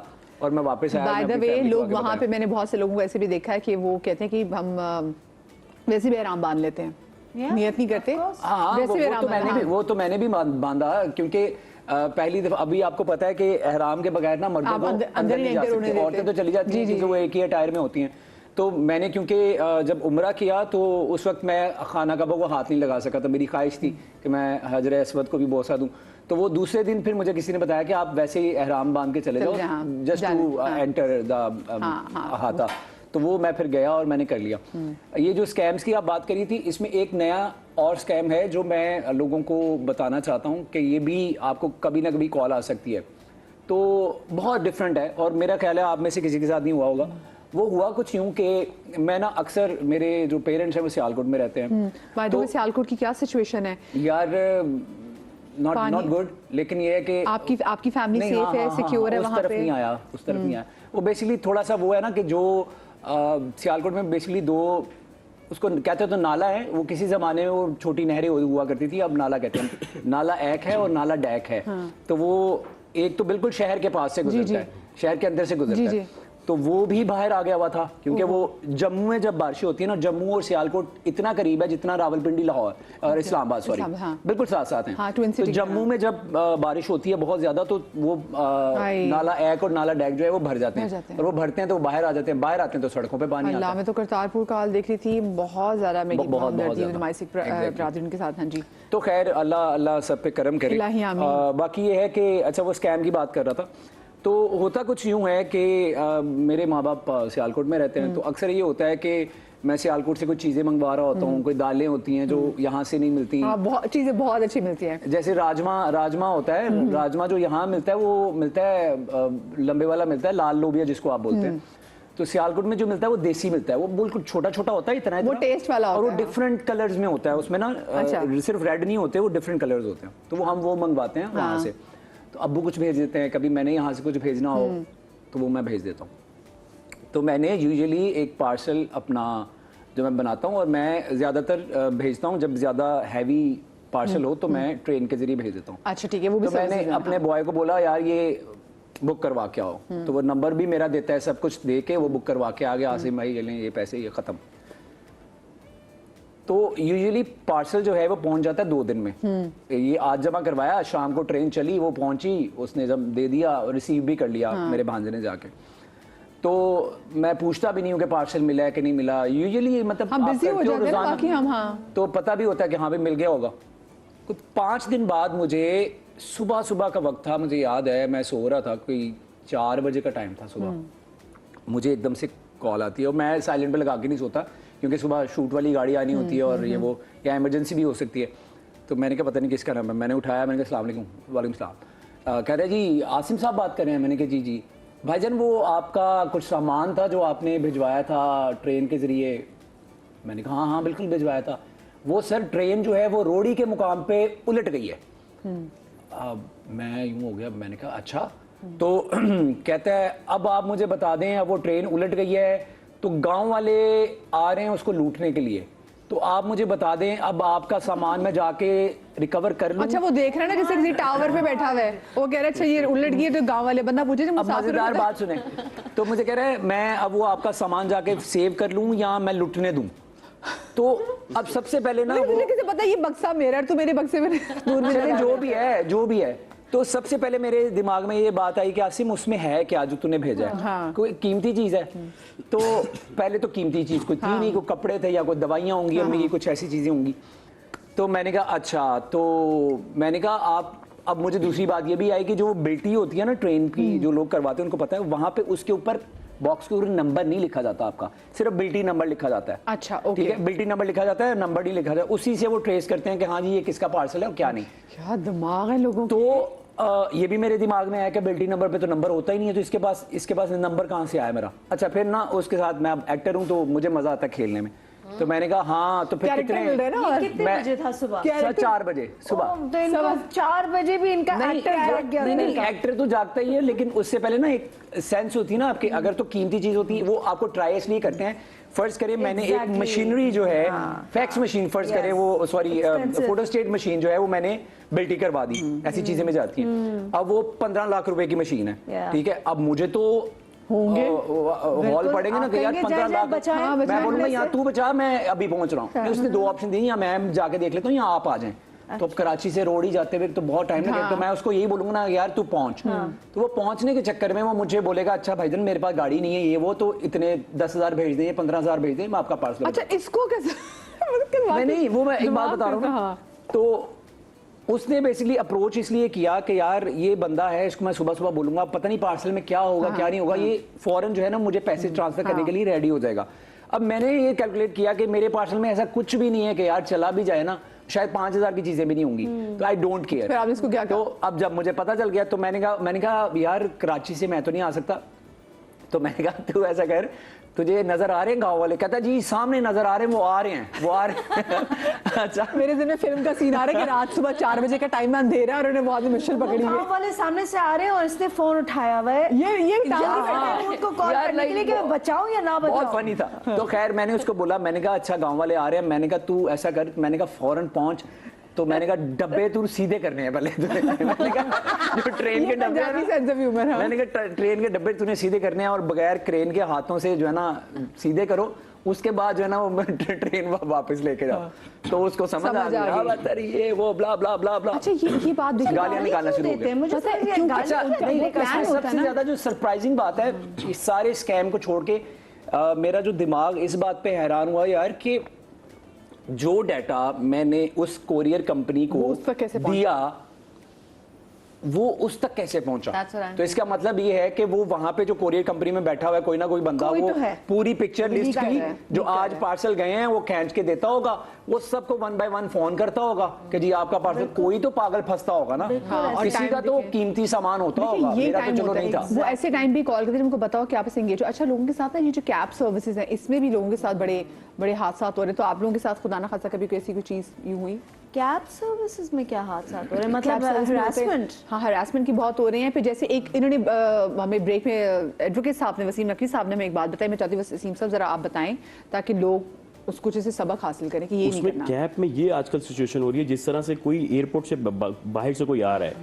और मैं वापस आया। बाय द वे लोग वहाँ पे, मैंने बहुत से लोगों को ऐसे भी देखा है कि वो कहते हैं कि हम वैसे भी एहराम बांध लेते हैं, नियत नहीं करते। हाँ, वो तो मैंने भी बांधा, क्योंकि पहली दफा, अभी आपको पता है कि एहराम के बगैर ना मर्दों को अंदर नहीं जा सकते, औरतें तो चली जाती हैं क्योंकि वो एक ही अटायर में होती हैं। तो मैंने क्योंकि जब उम्रा किया तो उस वक्त मैं खाना काबा को हाथ नहीं लगा सका, तो मेरी ख्वाहिश थी कि मैं हजर अस्वद को भी बोसा दूं। तो वो दूसरे दिन फिर मुझे किसी ने बताया कि आप वैसे ही एहराम बांध के चले जाओ, जस्ट टू एंटर द अहाता। तो वो मैं फिर गया और मैंने कर लिया। ये जो स्कैम्स की आप बात करी थी, इसमें एक नया और स्कैम है जो मैं लोगों को बताना चाहता हूँ कि ये भी आपको कभी ना कभी कॉल आ सकती है। तो बहुत डिफरेंट है और मेरा ख्याल है आप में से किसी के साथ नहीं हुआ होगा। वो हुआ कुछ यूँ कि मैं ना अक्सर, मेरे जो पेरेंट्स हैं वो सियालकोट में रहते हैं। तो सियालकोट की क्या सिचुएशन है यार? नॉट गुड, लेकिन ये है कि आपकी फैमिली सेफ है, सिक्योर है वहाँ पे? उस तरफ नहीं आया। वो बेसिकली थोड़ा सा वो है ना कि जो सियालकोट में बेसिकली दो, उसको कहते हैं तो नाला है, वो किसी ज़माने में वो छोटी नहरें हुआ करती थी, अब नाला कहते हैं। नाला एक है और नाला डैक है। तो वो एक तो बिल्कुल शहर के पास से गुजरता है, शहर के अंदर से गुजरता है। तो वो भी बाहर आ गया हुआ था, क्योंकि वो जम्मू में जब बारिशें होती है ना, जम्मू और सियालकोट इतना करीब है जितना रावलपिंडी लाहौर और इस्लामाबाद, सॉरी हाँ। बिल्कुल साथ साथ हैं। हाँ, twin तो city जम्मू में जब बारिश होती है बहुत ज्यादा, तो वो नाला एक और नाला डैक जो है वो भर जाते हैं, और वो भरते हैं तो बाहर आ जाते हैं, बाहर आते हैं तो सड़कों पे पानी आता अल्लाह, है। मैं तो करतारपुर का हाल देख रही थी, बहुत ज्यादा मेरी बहुत दर्द ज्यादा। हमारे सिख ब्रादरीन के साथ। हाँ जी, तो खैर अल्लाह सब पे करम करे। इलाही आमीन। बाकी ये है कि अच्छा, वो स्कैम की बात कर रहा था, तो होता कुछ यूं है कि मेरे माँ बाप सियालकोट में रहते हैं, तो अक्सर ये होता है कि मैं सियालकोट से कुछ चीज़ें मंगवा रहा होता हूँ, कोई दालें होती हैं जो यहाँ से नहीं मिलती। हाँ, बहुत चीजें बहुत अच्छी मिलती हैं। जैसे राजमा होता है, राजमा जो यहाँ मिलता है वो मिलता है लंबे वाला मिलता है, लाल लोबिया जिसको आप बोलते हैं। तो सियालकोट में जो मिलता है वो देसी मिलता है, वो बिल्कुल छोटा छोटा होता है, इतना वो टेस्ट वाला और वो होता है। डिफरेंट कलर्स में होता है, उसमें ना सिर्फ रेड नहीं होते, वो डिफरेंट कलर्स होते हैं, तो वो हम वो मंगवाते हैं वहाँ से। तो अब्बू कुछ भेज देते हैं, कभी मैंने यहाँ से कुछ भेजना हो तो वो मैं भेज देता हूँ। तो मैंने यूजुअली एक पार्सल अपना जो मैं बनाता हूँ, और मैं ज़्यादातर भेजता हूँ जब ज़्यादा हैवी पार्सल हो तो मैं ट्रेन के जरिए भेज देता हूँ। अच्छा ठीक है, वो भी तो मैंने अपने बॉय को बोला यार ये बुक करवा के आओ, तो वो नंबर भी मेरा देता है, सब कुछ दे के वो बुक करवा के आ गया, आसिम भाई ये लें ये पैसे, ये ख़त्म। तो यूजुअली पार्सल जो है वो पहुंच जाता है 2 दिन में। ये आज जमा करवाया, शाम को ट्रेन चली, वो पहुंची, उसने जब दे दिया, रिसीव भी कर लिया मेरे भांजे ने जाके। तो मैं पूछता भी नहीं हूँ कि पार्सल मिला है कि नहीं मिला, यूजुअली मतलब हम आप बिजी हो करते हो जाते हैं ना, रोजाना, बाकी हम हाँ तो पता भी होता है कि हाँ भाई मिल गया होगा। कुछ 5 दिन बाद मुझे सुबह का वक्त था, मुझे याद है मैं सो रहा था, कोई 4 बजे का टाइम था सुबह, मुझे एकदम से कॉल आती है, और मैं साइलेंट पे लगा के नहीं सोता क्योंकि सुबह शूट वाली गाड़ी आनी होती है और ये वो, या इमरजेंसी भी हो सकती है। तो मैंने कहा पता नहीं किसका नाम है, मैंने उठाया, मैंने कहा अस्सलाम वालेकुम। वालेकुम सलाम। कह रहे जी आसिम साहब बात कर रहे हैं? मैंने कहा जी जी। भाईजान वो आपका कुछ सामान था जो आपने भिजवाया था ट्रेन के ज़रिए। मैंने कहा हाँ हाँ बिल्कुल भिजवाया था। वो सर ट्रेन जो है वो रोड़ी के मुकाम पे उलट गई है। मैं यूँ हो गया, मैंने कहा अच्छा। तो कहता है अब आप मुझे बता दें, अब वो ट्रेन उलट गई है तो गांव वाले आ रहे हैं उसको लूटने के लिए, तो आप मुझे बता दें अब आपका सामान मैं जाके रिकवर कर लूं। अच्छा, वो देख रहा है ना जैसे किसी टावर पे बैठा हुआ है, वो कह रहा है अच्छा ये उलट गई है, तो गांव वाले बंदा पूछे अब मजेदार बात सुने, तो मुझे कह रहा है मैं अब वो आपका सामान जाके सेव कर लूं या मैं लुटने दूं। तो अब सबसे पहले ना वो किसे पता ये बक्सा मेरा है, तो मेरे बक्से में दूर में चले जो भी है, तो सबसे पहले मेरे दिमाग में ये बात आई कि आसिम उसमें है क्या जो तूने भेजा है? हाँ। कोई कीमती चीज है? तो पहले तो कीमती चीज कोई थी नहीं, कोई कपड़े थे या कोई दवाइयाँ होंगी अम्मी की, कुछ ऐसी चीजें होंगी। तो मैंने कहा अच्छा, तो मैंने कहा आप, अब मुझे दूसरी बात ये भी आई कि जो बिल्टी होती है ना ट्रेन की, जो लोग करवाते हैं उनको पता है, वहां पे उसके ऊपर बॉक्स के ऊपर नंबर नहीं लिखा जाता आपका, सिर्फ बिल्टी नंबर लिखा जाता है। अच्छा ओके, ठीक है, बिल्टी नंबर लिखा जाता है, नंबर नहीं लिखा जाता, उसी से वो ट्रेस करते हैं कि हाँ जी ये किसका पार्सल है और क्या नहीं। क्या दिमाग है लोगों को। तो ये भी मेरे दिमाग में आया कि बिल्टी नंबर पे तो नंबर होता ही नहीं है, तो इसके पास नंबर कहाँ से आया मेरा? अच्छा, फिर ना उसके साथ मैं अब एक्टर हूँ तो मुझे मजा आता है खेलने में, तो मैंने कहा हाँ, तो फिर कितने बजे था सुबह? 4 बजे सुबह। 4 बजे भी इनका नहीं, एक्टर तो जागता ही है, लेकिन उससे पहले ना एक सेंस होती है ना आपके, अगर तो कीमती चीज होती है वो आपको ट्राई इसलिए करते हैं। फर्ज करें मैंने एक मशीनरी जो है फैक्स मशीन, फर्ज करें वो सॉरी फोटोस्टेट मशीन जो है वो मैंने बिल्टी करवा दी, ऐसी चीजें में जाती हैं। अब वो 15 लाख रुपए की मशीन है, ठीक है, अब मुझे तो होंगे हॉल पड़ेंगे ना कि यार 15 लाख, मैं बोलूंगा यहाँ तू बचा, मैं अभी पहुंच रहा हूँ। उसने 2 ऑप्शन दी, या मैं जाके देख लेता हूँ या आप आ जाएं। तो अब कराची से रोड ही जाते हुए तो बहुत टाइम लगेगा, तो मैं उसको यही बोलूंगा ना यार तू पहुंच। तो वो पहुंचने के चक्कर में वो मुझे बोलेगा अच्छा भाईजान मेरे पास गाड़ी नहीं है, ये वो, तो इतने 10,000 भेज दें, 15,000 भेज दें, मैं आपका पार्सल। अच्छा, इसको कैसे? नहीं, वो मैं एक बात बता रहा हूँ। तो उसने बेसिकली अप्रोच इसलिए किया कि यार ये बंदा है, इसको मैं सुबह सुबह बोलूंगा, पता नहीं पार्सल में क्या होगा क्या नहीं होगा, ये फौरन जो है ना मुझे पैसे ट्रांसफर करने के लिए रेडी हो जाएगा। अब मैंने ये कैलकुलेट किया कि मेरे पार्सल में ऐसा कुछ भी नहीं है कि यार चला भी जाए ना, शायद 5,000 की चीजें भी नहीं होंगी, तो आई डोंट केयर। फिर आपने इसको क्या कहा? तो अब जब मुझे पता चल गया तो मैंने कहा यार कराची से मैं तो नहीं आ सकता, तो मैंने कहा तू ऐसा कर, तुझे नजर आ रहे हैं गांव वाले? कहता जी सामने नजर आ रहे हैं, वो आ रहे हैं। अच्छा, मेरे दिन में फिल्म का सीन आ रहा है कि रात सुबह 4 बजे का टाइम में अंधेरा और उन्होंने बहुत मुश्किल पकड़ी गांव वाले सामने से आ रहे हैं और इसने फोन उठाया हुआ है, ये उनको कॉल करने के लिए कि मैं बचाऊं या ना बचाऊं। बहुत फनी था। तो खैर मैंने उसको बोला, मैंने कहा अच्छा गांव वाले आ रहे हैं, मैंने कहा तू ऐसा कर, मैंने कहा फौरन पहुंच, तो मैंने कहा डब्बे तू सीधे करने हैं पहले मैंने कहा जो ट्रेन के डब्बे हैं ना, मैंने कहा ट्रेन के डब्बे तूने सीधे करने हैं और बगैर क्रेन के हाथों से जो है ना सीधे करो, उसके बाद जो है ना वो ट्रेन वापस लेके जाओ। तो उसको समझ आ गया ये वो ब्ला ब्ला ब्ला ब्ला। अच्छा ये बात गालियां निकालना शुरू हो गए। मुझे सबसे ज्यादा जो सरप्राइजिंग बात है इस सारे स्कैम को छोड़ के मेरा जो दिमाग इस बात पे हैरान हुआ यार कि जो डाटा मैंने उस कोरियर कंपनी को दिया वो उस तक कैसे पहुंचा। तो इसका मतलब ये है कि वो वहां पे जो कोरियर कंपनी में बैठा हुआ है कोई ना कोई बंदा, वो पूरी पिक्चर लिस्ट की जो आज पार्सल गए हैं वो खींच के देता होगा, वो सबको 1 बाय 1 फोन करता होगा कि जी आपका पार्सल। कोई तो पागल फंसता होगा ना, और किसी का तो कीमती सामान होता होगा, मेरा तो चलो नहीं था। वो ऐसे टाइम भी कॉल करते उनको बताओ कि आप इसे एंगेज हो। अच्छा लोगों के साथ ना ये जो कैब सर्विसेज हैं इसमें भी लोगों के साथ बड़े बड़े हादसा हो रहे हैं, तो आप लोगों के साथ खुदा ना खासा कभी कोई ऐसी कोई चीज यूं हुई? कैब सर्विसेज में क्या हादसा हो रहे हैं, मतलब हरासमेंट? हाँ हरासमेंट की बहुत हो रहे हैं। फिर जैसे एक इन्होंने हमें ब्रेक में एडवोकेट साहब ने, वसीम नकवी साहब ने हमें एक बात बताई, मैं चाहती हूँ वसीम साहब जरा आप बताएं ताकि लोग उसको जैसे सबक हासिल करें कि ये नहीं करना। कैब में ये आजकल सिचुएशन हो रही है, जिस तरह से कोई एयरपोर्ट से बाहर से कोई आ रहा है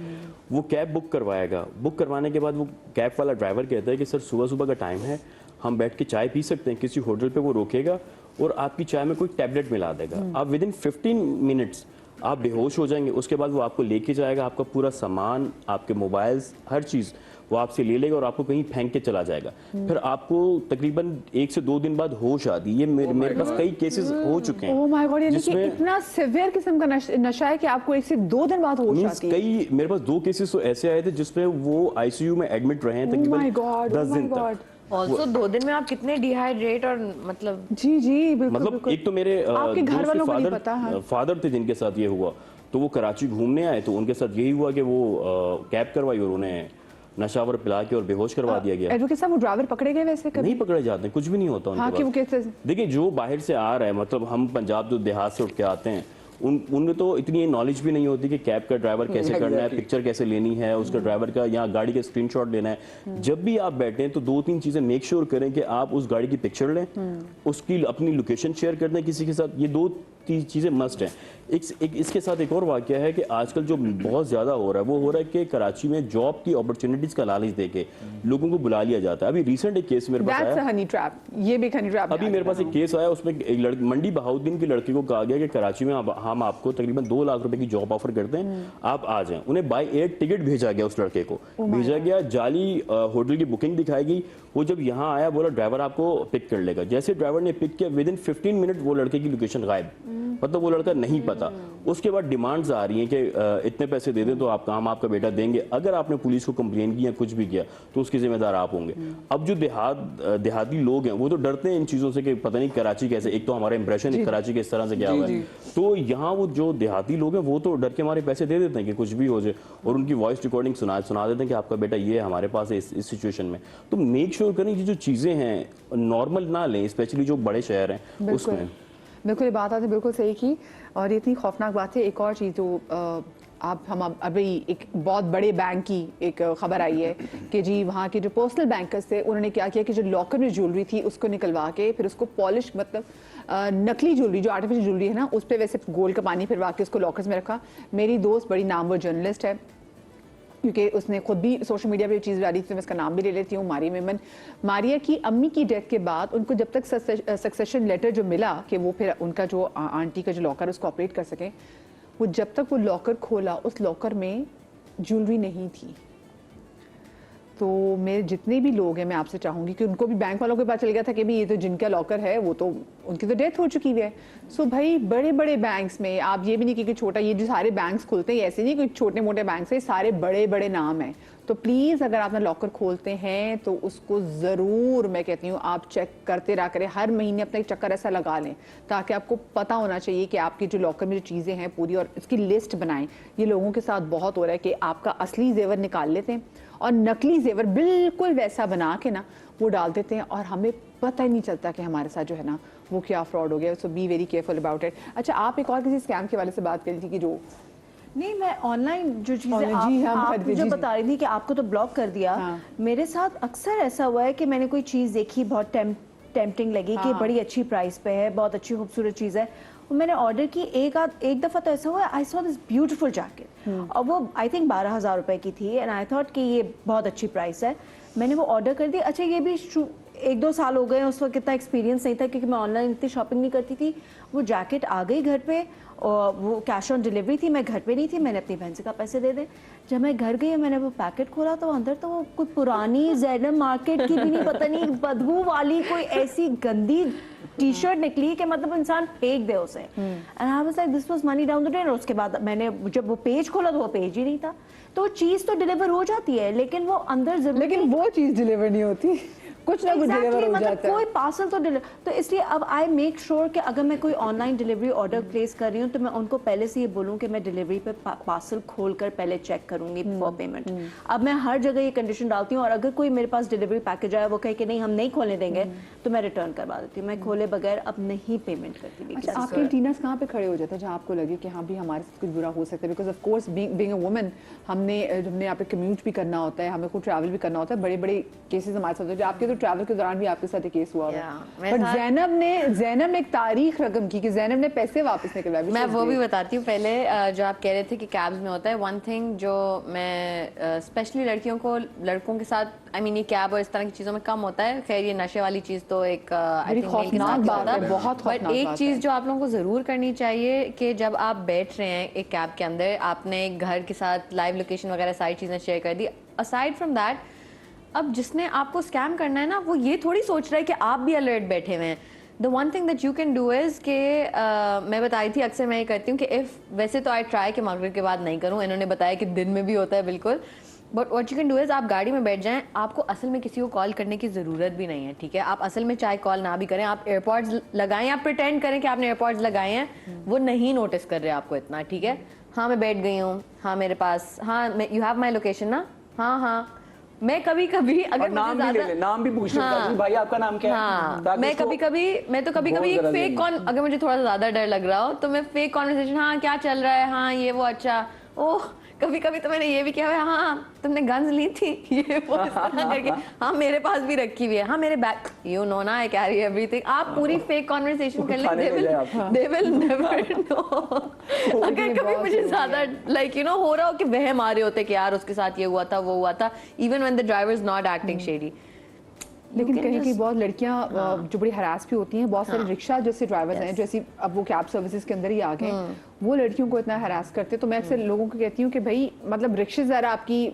वो कैब बुक करवाएगा, बुक करवाने के बाद वो कैब वाला ड्राइवर कहता है कि सर सुबह सुबह का टाइम है, हम बैठ के चाय पी सकते हैं। किसी होटल पे वो रोकेगा और आपकी चाय में कोई टैबलेट मिला देगा, आप विद इन 15 मिनट्स आप बेहोश हो जाएंगे। उसके बाद वो आपको लेके जाएगा, आपका पूरा सामान, आपके मोबाइल्स, हर चीज़ वो आपसे ले लेगा और आपको कहीं फेंक के चला जाएगा। फिर आपको तकरीबन 1 से 2 दिन बाद होश आती है। ये मेरे पास कई केसेस हो चुके हैं। ओह माय गॉड, यानी कि इतना सीवियर किस्म का नशा है कि आपको 1 से 2 दिन बाद होश आती है। कई मेरे पास 2 केसेस तो ऐसे आए थे जिसमें वो आईसीयू में एडमिट रहे हैं तकरीबन 10 दिन तक। ऑल्सो 2 दिन में आप कितने डिहाइड्रेट और मतलब जी बिल्कुल, मतलब एक तो मेरे आपके घर वालों को नहीं पता है। फादर थे जिनके साथ ये हुआ, तो वो कराची घूमने आए, तो उनके साथ यही हुआ कि वो कैब करवाई और उन्हें नशावर पिला के और बेहोश करवा दिया गया। एडवोकेट साहब वो ड्राइवर पकड़े गए वैसे कभी? नहीं पकड़े जाते, कुछ भी नहीं होता उनके हाँ, कि वो कैसे? देखिए जो बाहर से आ रहा है, मतलब हम पंजाब जो देहात से उठ के आते हैं उनमें तो इतनी नॉलेज भी नहीं होती कि कैब का ड्राइवर कैसे करना है, पिक्चर कैसे लेनी है, उसका ड्राइवर का यहाँ गाड़ी का स्क्रीनशॉट लेना है। जब भी आप बैठे तो 2-3 चीजें मेक श्योर करें कि आप उस गाड़ी की पिक्चर लें, उसकी अपनी लोकेशन शेयर कर दें किसी के साथ। ये 2-3 चीजें मस्ट हैं। इसके साथ एक और वाकया है कि आजकल जो बहुत ज्यादा हो रहा है वो हो रहा है कि कराची में जॉब की अपॉर्चुनिटीज का लालच देके लोगों को बुला लिया जाता है। अभी रिसेंट एक केस मेरे पास आया, हनी ट्रैप, ये भी हनी ट्रैप। अभी मेरे पास एक केस आया, उसमें एक मंडी बहाउद्दीन की लड़की को कहा गया कि कराची में हम आपको तकरीबन 2 लाख रुपए की जॉब ऑफर करते हैं, आप आ जाएं। उन्हें बाय एयर टिकट भेजा गया, उस लड़के को भेजा गया, जाली होटल की बुकिंग दिखाई गई। वो जब यहाँ आया बोला ड्राइवर आपको पिक कर लेगा। जैसे ड्राइवर ने पिक किया विद इन 15 मिनट वो लड़के की लोकेशन गायब, मतलब वो लड़का नहीं पता। उसके बाद डिमांड्स आ रही हैं कि इतने पैसे दे दें तो आप काम आपका बेटा देंगे, अगर आपने पुलिस को कंप्लेन की या कुछ भी किया तो उसके जिम्मेदार आप होंगे। अब जो देहाती लोग हैं वो तो डरते हैं इन चीज़ों से कि पता नहीं कराची कैसे, एक तो हमारा इंप्रेशन है कराची के इस तरह से क्या हुआ है, तो यहाँ वो जो देहाती लोग हैं वो तो डर के हमारे पैसे दे देते हैं कि कुछ भी हो जाए, और उनकी वॉइस रिकॉर्डिंग सुना देते हैं कि आपका बेटा ये हमारे पास है इस सिचुएशन में। तो मेक श्योर करें ये जो चीज़ें हैं नॉर्मल ना लें, स्पेशली जो बड़े शहर हैं उसमें। बिल्कुल ये बात आपने बिल्कुल सही की, और ये इतनी खौफनाक बात है। एक और चीज़ जो हम अभी एक बहुत बड़े बैंक की एक खबर आई है कि जी वहाँ के जो पर्सनल बैंकर्स थे उन्होंने क्या किया कि जो लॉकर में ज्वेलरी थी उसको निकलवा के फिर उसको पॉलिश, मतलब नकली ज्वेलरी जो आर्टिफिशियल ज्वेलरी है ना उस पर वैसे गोल्ड का पानी फिरवा के उसको लॉकर्स में रखा। मेरी दोस्त बड़ी नामवर जर्नलिस्ट है, क्योंकि उसने खुद भी सोशल मीडिया पे चीज़ डाली थी, तो मैं इसका नाम भी ले लेती हूँ, मारिया मेमन। मारिया की अम्मी की डेथ के बाद उनको जब तक सक्सेशन लेटर जो मिला कि वो फिर उनका जो आंटी का जो लॉकर उसको ऑपरेट कर सकें, वो जब तक वो लॉकर खोला उस लॉकर में ज्वेलरी नहीं थी। तो मेरे जितने भी लोग हैं मैं आपसे चाहूँगी कि उनको भी बैंक वालों के पास चल गया था कि भाई ये तो जिनका लॉकर है वो तो उनकी तो डेथ हो चुकी है। सो भाई बड़े बड़े बैंक्स में आप ये भी नहीं कि छोटा, ये जो सारे बैंक्स खुलते हैं ऐसे नहीं कोई छोटे मोटे बैंक्स हैं, सारे बड़े बड़े नाम हैं। तो प्लीज़ अगर आप लॉकर खोलते हैं तो उसको ज़रूर मैं कहती हूँ आप चेक करते रहा करें, हर महीने अपना एक चक्कर ऐसा लगा लें ताकि आपको पता होना चाहिए कि आपकी जो लॉकर में जो चीज़ें हैं पूरी, और इसकी लिस्ट बनाएं। ये लोगों के साथ बहुत हो रहा है कि आपका असली जेवर निकाल लेते हैं और नकली जेवर बिल्कुल वैसा बना के ना वो डाल देते हैं और हमें पता ही नहीं चलता कि हमारे साथ जो है ना वो क्या फ्रॉड हो गया। So be very careful about it. अच्छा आप एक और किसी स्कैम के वाले से बात करी थी कि जो नहीं, मैं ऑनलाइन जो चीज़ें आप जो बता रही थी कि आपको तो ब्लॉक कर दिया, मेरे साथ अक्सर ऐसा हुआ है कि मैंने कोई चीज़ देखी बहुत टेम्पटिंग लगी कि बड़ी अच्छी प्राइस पे है, बहुत अच्छी खूबसूरत चीज़ है, मैंने ऑर्डर की, एक दफ़ा तो ऐसा हुआ, I saw this beautiful jacket और वो आई थिंक 12,000 रुपए की थी एंड आई थॉट कि ये बहुत अच्छी प्राइस है, मैंने वो ऑर्डर कर दी। अच्छा ये भी 1-2 साल हो गए, उस वक्त इतना एक्सपीरियंस नहीं था क्योंकि मैं ऑनलाइन इतनी शॉपिंग नहीं करती थी। वो जैकेट आ गई घर पे और वो कैश ऑन डिलीवरी थी, मैं घर पे नहीं थी, मैंने अपनी बहन से कहा पैसे दे दे। जब मैं घर गई मैंने वो पैकेट खोला तो अंदर तो वो कोई पुरानी ज़ैनब मार्केट की भी नहीं, पता नहीं बदबू वाली कोई ऐसी गंदी टी शर्ट निकली कि मतलब इंसान फेंक दे उसे। And I was like this was money down the drain. और उसके बाद मैंने जब वो पेज खोला तो वो पेज ही नहीं था। तो चीज़ तो डिलीवर हो जाती है लेकिन वो अंदर लेकिन वो चीज़ डिलीवर नहीं होती, कुछ ना कुछ डिलीवर हो जाता है। कोई पार्सल तो डिलीवर, तो इसलिए अब आई मेक श्योर कि अगर मैं कोई ऑनलाइन डिलीवरी ऑर्डर प्लेस कर रही हूँ तो मैं उनको पहले से ये बोलूँ कि मैं डिलीवरी पे पार्सल खोल कर पहले चेक करूंगी फॉर पेमेंट। अब मैं हर जगह ये कंडीशन डालती हूँ और अगर कोई मेरे पास डिलीवरी पैकेज आया वो कहे कि नहीं हम नहीं खोलने देंगे तो मैं रिटर्न करवा देती हूँ। मैं खोले बगैर अब नहीं पेमेंट करती। अच्छा आप कैंटीनर्स कहाँ पे खड़े हो जाते हैं जहाँ आपको लगे कि हाँ भी हमारे साथ कुछ बुरा हो सकता है? Because of course being a woman हमने यहाँ पे कम्यूट भी करना होता है, हमें को ट्रैवल भी करना होता है, बड़े बड़े केसेस हमारे साथ होते हैं। आपके तो ट्रैवल के दौरान भी आपके साथ एक केस हुआ होगा, बट ज़ैनब ने एक तारीख रकम की कि ज़ैनब ने पैसे वापस निकलवाए। मैं वो भी बताती हूँ। पहले जो आप कह रहे थे कि कैब्स में होता है, वन थिंग जो मैं स्पेशली लड़कों के साथ आई मीन ये कैब और इस तरह की चीज़ों में कम होता है। खैर ये नशे वाली चीज़ तो एक खौफनाक बात है, बहुत बट एक चीज़ जो आप लोगों को ज़रूर करनी चाहिए कि जब आप बैठ रहे हैं एक कैब के अंदर, आपने एक घर के साथ लाइव लोकेशन वगैरह सारी चीज़ें शेयर कर दी, असाइड फ्रॉम दैट अब जिसने आपको स्कैम करना है ना वो ये थोड़ी सोच रहा है कि आप भी अलर्ट बैठे हुए हैं। The one thing that you can do is कि मैं बताई थी अक्सर मैं ये करती हूँ कि इफ़ वैसे तो आई ट्राई कि मगरिब के बाद नहीं करूँ, इन्होंने बताया कि दिन में भी होता है बिल्कुल, but what you can do is आप गाड़ी में बैठ जाएं, आपको असल में किसी को कॉल करने की ज़रूरत भी नहीं है, ठीक है? आप असल में चाहे कॉल ना भी करें, आप एयरपॉड्स लगाएं, आप प्रिटेंड करें कि आपने एयरपॉड्स लगाए हैं, वो नहीं नोटिस कर रहे आपको इतना, ठीक है? हाँ मैं बैठ गई हूँ, हाँ मेरे पास, हाँ यू हैव माई लोकेशन ना, हाँ मैं कभी कभी अगर नाम भी ले ले, नाम भी पूछ लेता हूं भाई आपका नाम क्या है। हाँ मैं कभी कभी एक फेक अगर मुझे थोड़ा सा ज्यादा डर लग रहा हो तो मैं फेक कॉन्वर्सेशन, हाँ क्या चल रहा है, हाँ ये वो, अच्छा ओह, कभी कभी तो मैंने ये भी किया है, हाँ तुमने गन्स ली थी, ये वो इस तरह करके, हाँ मेरे पास भी रखी हुई है, हाँ मेरे बैग, यू नो ना आई कैरी एवरीथिंग। आप पूरी फेक कॉन्वर्सेशन कर ले, दे विल नेवर नो। अगर कभी मुझे ज्यादा लाइक यू नो हो रहा हो कि वहम आ रहे होते कि यार उसके साथ ये हुआ था वो हुआ था, even when the driver is not acting shady. लेकिन कहीं कहीं बहुत लड़कियां जो बड़ी हरास भी होती हैं, बहुत सारे रिक्शा जैसे ड्राइवर्स हैं जो ऐसी अब वो कैब सर्विसेज के अंदर ही आ गए, वो लड़कियों को इतना हरास करते। तो मैं अक्सर लोगों को कहती हूँ कि भाई मतलब रिक्शा ज़रा आपकी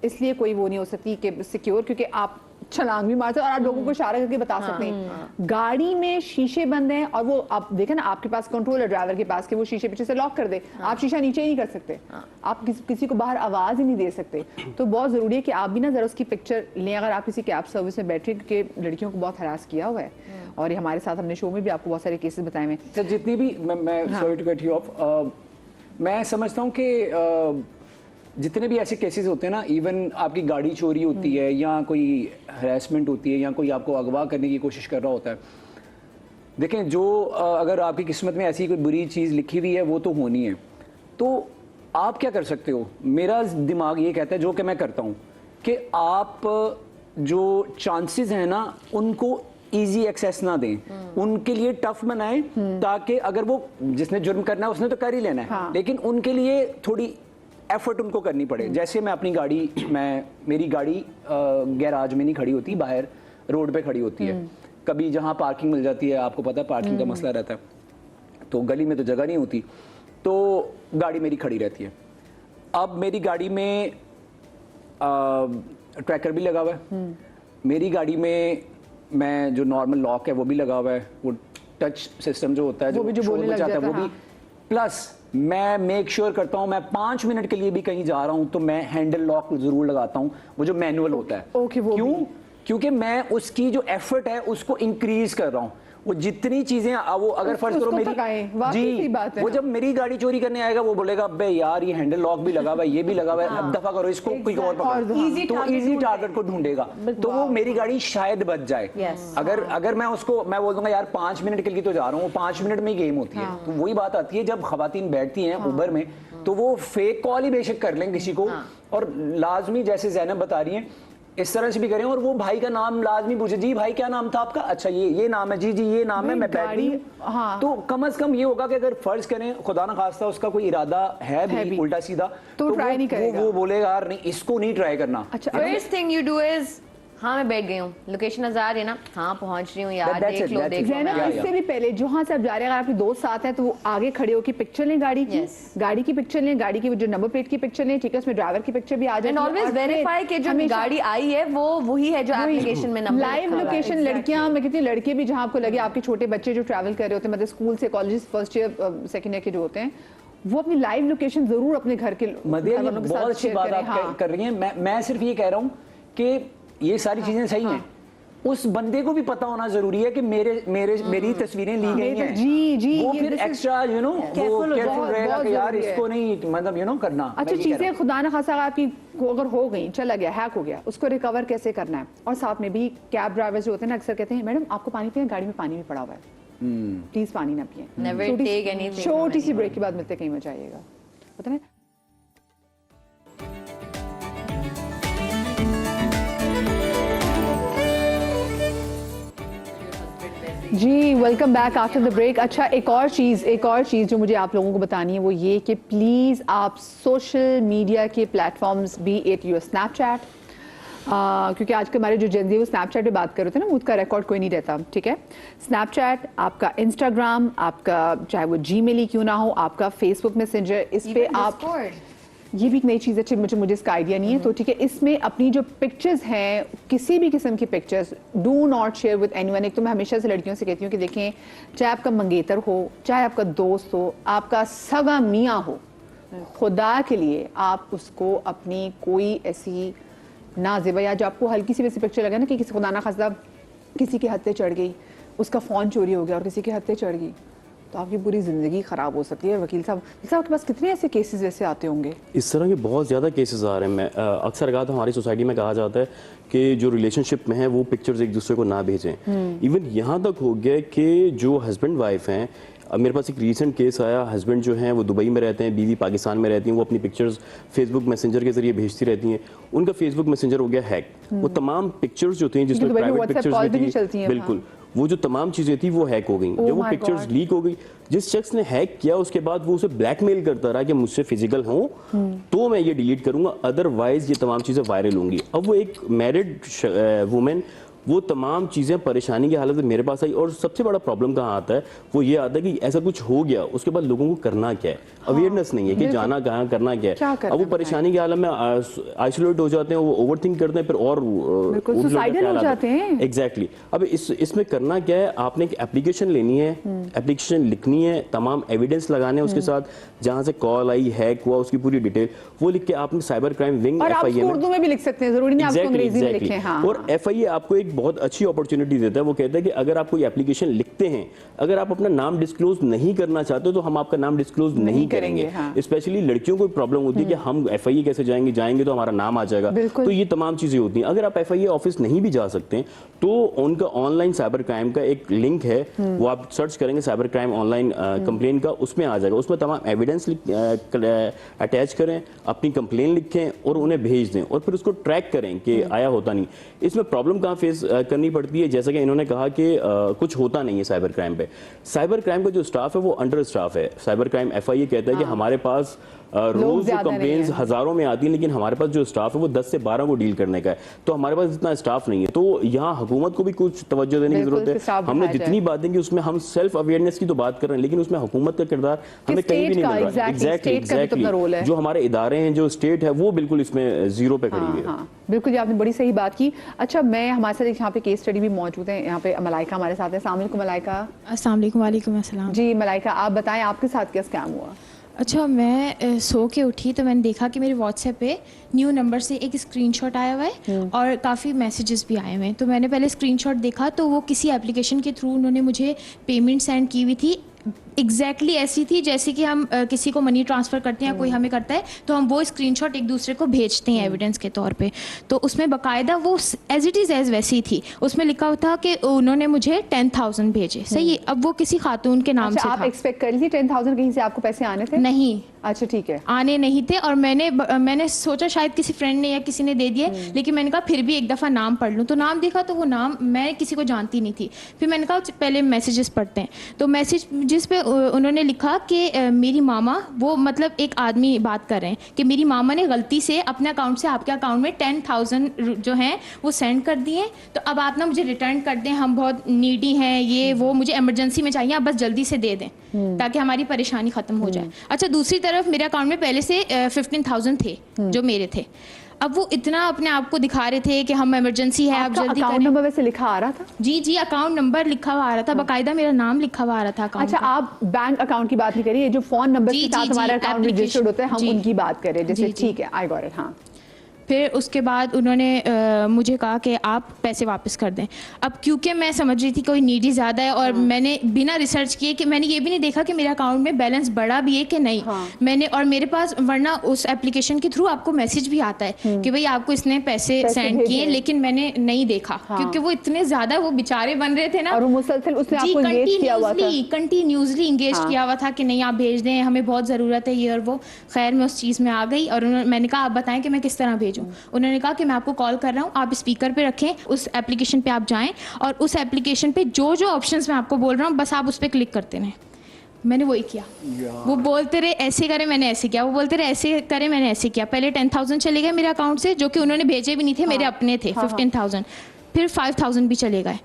इसलिए कोई वो नहीं हो सकती कि सिक्योर, क्योंकि आप छलांग भी मारते हैं और आप लोगों को इशारा करके बता सकते हैं। गाड़ी में शीशे बंद हैं और वो आप देखें ना आपके पास कंट्रोल है ड्राइवर के पास कि वो शीशे पीछे से लॉक कर दे, आप शीशा नीचे ही नहीं कर सकते, आप किसी को बाहर आवाज ही नहीं दे सकते। तो बहुत जरूरी है कि आप भी ना जरा उसकी पिक्चर लें अगर आप किसी कैब सर्विस में बैठे, क्योंकि लड़कियों को बहुत हरास किया हुआ है और ये हमारे साथ हमने शो में भी आपको बहुत सारे केसेस बताए हैं। तो जितनी भी मैं sorry to cut you off, मैं समझता हूँ कि जितने भी ऐसे केसेस होते हैं ना, इवन आपकी गाड़ी चोरी होती है या कोई हरासमेंट होती है या कोई आपको अगवा करने की कोशिश कर रहा होता है, देखें जो अगर आपकी किस्मत में ऐसी कोई बुरी चीज़ लिखी हुई है वो तो होनी है। तो आप क्या कर सकते हो, मेरा दिमाग ये कहता है जो कि मैं करता हूँ कि आप जो चांसेस हैं ना उनको इजी एक्सेस ना दें, उनके लिए टफ बनाएं ताकि अगर वो जिसने जुर्म करना है उसने तो कर ही लेना है, लेकिन उनके लिए थोड़ी एफर्ट उनको करनी पड़े। जैसे मैं अपनी गाड़ी मेरी गाड़ी गैराज में नहीं खड़ी होती, बाहर रोड पे खड़ी होती है। कभी जहाँ पार्किंग मिल जाती है, आपको पता है पार्किंग का मसला रहता है, तो गली में तो जगह नहीं होती, तो गाड़ी मेरी खड़ी रहती है। अब मेरी गाड़ी में ट्रैकर भी लगा हुआ है, मेरी गाड़ी में मैं जो नॉर्मल लॉक है वो भी लगा हुआ है, वो टच सिस्टम जो होता है जो बोलने लग जाता है वो भी, प्लस मैं मेक श्योर करता हूं मैं 5 मिनट के लिए भी कहीं जा रहा हूं तो मैं हैंडल लॉक जरूर लगाता हूं, वो जो मैनुअल होता है। क्यों? क्योंकि मैं उसकी जो एफर्ट है उसको इंक्रीज कर रहा हूं। वो जितनी चीजें वो अगर फर्ज करो मेरी जी बात है, वो जब मेरी गाड़ी चोरी करने आएगा वो बोलेगा अबे यार ये हैंडल लॉक भी लगा हुआ है, ये भी लगा हुआ है, अब दफा करो इसको, कोई और पकड़ो, तो इजी टारगेट को ढूंढेगा, तो वो मेरी गाड़ी शायद बच जाए। अगर मैं उसको मैं बोल दूंगा यार 5 मिनट के लिए तो जा रहा हूँ, 5 मिनट में ही गेम होती है। तो वही बात आती है जब खवातीन बैठती हैं उबर में तो वो फेक कॉल ही बेशक कर लें किसी को, और लाजमी जैसे ज़ैनब बता रही हैं इस तरह से भी करें और वो भाई का नाम लाजमी पूछे, जी भाई क्या नाम था आपका, अच्छा ये नाम है, जी जी ये नाम है, मैं बैठ गई। हाँ। तो कम से कम ये होगा कि अगर फर्ज करें खुदा ना खास्ता उसका कोई इरादा है भी उल्टा सीधा, तो ट्राई नहीं करेगा, वो बोलेगा यार नहीं इसको नहीं ट्राई करना। अच्छा, first thing you do is, हाँ मैं बैठ गई हूँ, लोकेशन नजर है ना, हाँ पहुंच रही हूँ यार, देख लो देख लो। इससे भी पहले जहाँ से आप जा रहे हैं, अगर आपके दोस्त साथ हैं तो वो आगे खड़े होकर पिक्चर लें गाड़ी की, गाड़ी की पिक्चर लें, गाड़ी की जो नंबर प्लेट की पिक्चर लें, ठीक है, उसमें ड्राइवर की पिक्चर भी आ जाए। एंड ऑलवेज वेरीफाई कि जो गाड़ी आई है वो वही है जो एप्लीकेशन में नंबर लाइव लोकेशन। लड़कियां, मैं कहती हूँ लड़के भी, जहाँ आपको लगे आपके छोटे बच्चे जो ट्रैवल कर रहे होते हैं, मतलब स्कूल से college first year second year के जो होते हैं, वो अपनी लाइव लोकेशन जरूर अपने घर के बहुत अच्छी बात आप कर रही हैं। मैं सिर्फ ये कह रहा हूँ कि ये सारी चीजें सही हैं, उस बंदे को भी पता होना जरूरी है कि मेरी तस्वीरें ली गई हैं। जी जी, वो फिर एक्स्ट्रा केयरफुल रहेगा कि यार इसको नहीं मतलब करना। अच्छा, चीजें खुदा न खासा आपकी अगर हो गई, चला गया, हैक हो गया, उसको रिकवर कैसे करना है। और साथ में भी कैब ड्राइवर जो होते हैं ना, अक्सर कहते हैं मैडम आपको पानी पिए, गाड़ी में पानी भी पड़ा हुआ है, प्लीज पानी ना पिए। Never take anything. छोटी सी ब्रेक के बाद मिलते कहीं मजा आइएगा, पता नहीं। जी welcome back after the break. अच्छा, एक और चीज़ जो मुझे आप लोगों को बतानी है वो ये कि प्लीज़ आप सोशल मीडिया के platforms, B it your Snapchat, क्योंकि आजकल हमारे जो जेनजी वो स्नैपचैट पे बात कर रहे थे ना, उसका रिकॉर्ड कोई नहीं रहता, ठीक है। स्नैपचैट, आपका इंस्टाग्राम, आपका चाहे वो जीमेल ही क्यों ना हो, आपका फेसबुक मैसेंजर, इस पे आप, ये भी एक नई चीज़ है, मुझे इसका आइडिया नहीं है, तो ठीक है, इसमें अपनी जो पिक्चर्स हैं, किसी भी किस्म की pictures, do not share with anyone. एक तो मैं हमेशा से लड़कियों से कहती हूँ कि देखें, चाहे आपका मंगेतर हो, चाहे आपका दोस्त हो, आपका सगा मियाँ हो, खुदा के लिए आप उसको अपनी कोई ऐसी नाज़िबा या जो आपको हल्की सी वैसी पिक्चर लगे ना कि किसी खुदा ना खास्ता किसी के हत्थे चढ़ गई, उसका फ़ोन चोरी हो गया और किसी के हत्थे चढ़ गई, तो आपकी पूरी ज़िंदगी ख़राब हो सकती है। वकील साहब के पास कितने ऐसे केसेस वैसे आते होंगे? इस तरह के बहुत ज़्यादा केसेस आ रहे हैं। मैं अक्सर कहा था, हमारी सोसाइटी में कहा जाता है कि जो रिलेशनशिप में है वो पिक्चर्स एक दूसरे को ना भेजें। इवन यहाँ तक हो गया कि जो हस्बैंड वाइफ हैं, मेरे पास एक रीसेंट केस आया, हस्बैंड जो हैं वो दुबई में रहते हैं, बीवी पाकिस्तान में रहती हैं, वो अपनी पिक्चर्स फेसबुक मैसेंजर के जरिए भेजती रहती हैं, उनका फेसबुक मैसेंजर हो गया हैक। वो तमाम पिक्चर्स जो थी जिसमें प्राइवेट पिक्चर्स भी थी, बिल्कुल वो जो तमाम चीज़ें थी वो हैक हो गई। जब वो पिक्चर्स लीक हो गई, जिस शख्स ने हैक किया उसके बाद वो उसे ब्लैकमेल करता रहा कि मुझसे फिजिकल हो तो मैं ये डिलीट करूंगा, अदरवाइज ये तमाम चीज़ें वायरल होंगी। अब वो एक मैरिड वुमेन, वो तमाम चीज़ें परेशानी की हालत में मेरे पास आई। और सबसे बड़ा प्रॉब्लम कहाँ आता है, वो ये आता है कि ऐसा कुछ हो गया, उसके बाद लोगों को करना क्या है, अवेयरनेस नहीं है कि जाना कहाँ, करना क्या है। अब वो परेशानी की हालत में आइसोलेट हो जाते हैं, वो ओवर थिंक करते हैं, फिर और सुसाइडल हो जाते हैं। एग्जैक्टली। अब इसमें करना क्या है, आपने एक एप्लीकेशन लेनी है, एप्लीकेशन लिखनी है, तमाम एविडेंस लगाने हैं उसके साथ, जहाँ से कॉल आई, हैक हुआ, उसकी पूरी डिटेल वो लिख के आपने साइबर क्राइम विंग FIA में, उर्दू में भी लिख सकते हैं, जरूरी नहीं आपको अंग्रेजी में लिखें। हाँ, और FIA आपको एक बहुत अच्छी अपॉर्चुनिटी देता है। वो कहता है कि अगर आप कोई एप्लीकेशन लिखते हैं, अगर आप अपना नाम डिस्क्लोज नहीं करना चाहते तो हम आपका नाम डिस्क्लोज नहीं करेंगे। स्पेशली लड़कियों को प्रॉब्लम होती है कि हम FIA कैसे जाएंगे तो हमारा नाम आ जाएगा, तो ये तमाम चीजें होती हैं। अगर आप FIA ऑफिस नहीं भी जा सकते तो उनका ऑनलाइन साइबर क्राइम का एक लिंक है, वो आप सर्च करेंगे साइबर क्राइम ऑनलाइन कंप्लेन का, उसमें आ जाएगा। उसमें तमाम एविडेंस अटैच करें, अपनी कंप्लेन लिखें और उन्हें भेज दें, और फिर उसको ट्रैक करें कि आया होता नहीं। इसमें प्रॉब्लम कहाँ फेस करनी पड़ती है, जैसा कि इन्होंने कहा कि कुछ होता नहीं है साइबर क्राइम पे। साइबर क्राइम का जो स्टाफ है वो अंडर स्टाफ है। साइबर क्राइम FIA कहता है कि हमारे पास रोज कंप्लेंट्स हजारों में आती हैं, लेकिन हमारे पास जो स्टाफ है वो 10 से 12 को डील करने का है, तो हमारे पास इतना स्टाफ नहीं है। तो यहाँ हुकूमत को भी कुछ तवज्जो देने की जरूरत है। हमने जितनी बातें की उसमें हम सेल्फ अवेयरनेस की तो बात कर रहे हैं, लेकिन उसमें हुकूमत का किरदार हमें कहीं भी नहीं मिल रहा। एग्जैक्टली, जो हमारे इदारे हैं, जो स्टेट है, वो बिल्कुल इसमें जीरो पे खड़ी हुई है। बिल्कुल, आपने बड़ी सही बात की। अच्छा, मैं हमारे साथ यहाँ पे केस स्टडी भी मौजूद है, यहाँ पे मलाइका हमारे साथ है। अस्सलाम वालेकुम मलाइका। अस्सलाम वालेकुम। वालेकुम अस्सलाम। जी मलाइका, आप बताएं आपके साथ क्या स्कैम हुआ? अच्छा, मैं सो के उठी तो मैंने देखा कि मेरे व्हाट्सएप पे न्यू नंबर से एक स्क्रीनशॉट आया हुआ है और काफ़ी मैसेजेस भी आए हुए हैं। तो मैंने पहले स्क्रीनशॉट देखा तो वो किसी एप्लीकेशन के थ्रू उन्होंने मुझे पेमेंट सेंड की हुई थी, एग्जैक्टली ऐसी थी जैसे कि हम किसी को मनी ट्रांसफ़र करते हैं, कोई हमें करता है तो हम वो स्क्रीनशॉट एक दूसरे को भेजते हैं एविडेंस के तौर पे। तो उसमें बाकायदा वो एज इट इज़ एज वैसी थी, उसमें लिखा हुआ था कि उन्होंने मुझे 10,000 भेजे। सही, अब वो किसी खातून के नाम से आप था। एक्सपेक्ट कर ली 10,000 कहीं से आपको पैसे आने थे? नहीं, अच्छा ठीक है. आने नहीं थे और मैंने सोचा शायद किसी फ्रेंड ने या किसी ने दे दिए, लेकिन मैंने कहा फिर भी एक दफ़ा नाम पढ़ लूँ. तो नाम देखा तो वो नाम मैं किसी को जानती नहीं थी. फिर मैंने कहा पहले मैसेजेस पढ़ते हैं. तो मैसेज जिस पे उन्होंने लिखा कि मेरी मामा, वो मतलब एक आदमी बात कर रहे हैं कि मेरी मामा ने गलती से अपने अकाउंट से आपके अकाउंट में 10,000 जो हैं वो सेंड कर दिए, तो अब आप ना मुझे रिटर्न कर दें, हम बहुत नीडी हैं, ये वो मुझे इमरजेंसी में चाहिए, आप बस जल्दी से दे दें ताकि हमारी परेशानी ख़त्म हो जाए. अच्छा, दूसरी तरफ मेरे अकाउंट में पहले से 15,000 थे जो मेरे थे. अब वो इतना अपने आप को दिखा रहे थे कि हम इमरजेंसी है, आप जल्दी अकाउंट करें. नंबर वैसे लिखा आ रहा था? जी अकाउंट नंबर लिखा हुआ आ रहा था, बाकायदा मेरा नाम लिखा हुआ आ रहा था अकाउंट. अच्छा, आप बैंक अकाउंट की बात नहीं करिए, जो फोन नंबर के साथ हमारा अकाउंट रजिस्टर्ड होता है, हम उनकी बात करें. जैसे ठीक है, आई गॉट इट. हाँ. फिर उसके बाद उन्होंने मुझे कहा कि आप पैसे वापस कर दें. अब क्योंकि मैं समझ रही थी कोई नीडी ज़्यादा है और मैंने बिना रिसर्च किए कि मैंने ये भी नहीं देखा कि मेरे अकाउंट में बैलेंस बढ़ा भी है कि नहीं. मैंने और मेरे पास वरना उस एप्लीकेशन के थ्रू आपको मैसेज भी आता है कि भाई आपको इसने पैसे सेंड किए, लेकिन मैंने नहीं देखा क्योंकि वो इतने ज़्यादा वो बेचारे बन रहे थे ना, और वो मुसलसल उसने आपको एंगेज किया हुआ था, कंटिन्यूसली एंगेज किया हुआ था कि नहीं आप भेज दें, हमें बहुत ज़रूरत है ये और वो. खैर मैं उस चीज़ में आ गई और मैंने कहा आप बताएं कि मैं किस तरह भेजूँ. उन्होंने कहा कि मैं आपको कॉल कर रहा हूँ, आप स्पीकर पे रखें, उस एप्लीकेशन पे आप जाएं और उस एप्लीकेशन पे जो जो ऑप्शंस मैं आपको बोल रहा हूँ बस आप उस पर क्लिक करते रहें. मैंने वही किया. वो बोलते रहे ऐसे करें, मैंने ऐसे किया. वो बोलते रहे ऐसे करें, मैंने ऐसे किया. पहले 10,000 चले गए मेरे अकाउंट से, जो कि उन्होंने भेजे भी नहीं थे, मेरे अपने थे. 15,000. फिर 5,000 भी चले गए.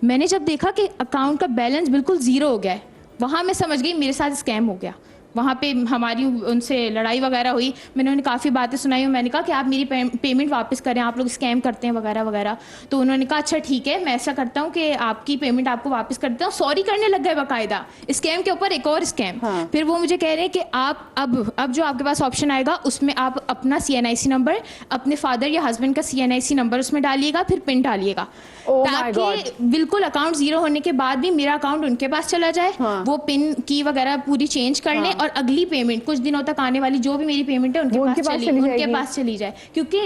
मैंने जब देखा कि अकाउंट का बैलेंस बिल्कुल ज़ीरो हो गया है, वहाँ मैं समझ गई मेरे साथ स्कैम हो गया. वहाँ पे हमारी उनसे लड़ाई वगैरह हुई. मैंने उन्हें काफ़ी बातें सुनाई और मैंने कहा कि आप मेरी पेमेंट वापस करें, आप लोग स्कैम करते हैं वगैरह वगैरह. तो उन्होंने कहा अच्छा ठीक है, मैं ऐसा करता हूँ कि आपकी पेमेंट आपको वापस कर देता हूँ. सॉरी करने लग गए बाकायदा, स्कैम के ऊपर एक और स्कैम. फिर वो मुझे कह रहे हैं कि आप अब जो आपके पास ऑप्शन आएगा उसमें आप अपना CNIC नंबर, अपने फादर या हस्बैंड का CNIC नंबर उसमें डालिएगा, फिर पिन डालिएगा, ताकि बिल्कुल अकाउंट जीरो होने के बाद भी मेरा अकाउंट उनके पास चला जाए. वो पिन की वगैरह पूरी चेंज कर लें और अगली पेमेंट कुछ दिनों तक आने वाली जो भी मेरी पेमेंट है उनके पास चली जाए. क्योंकि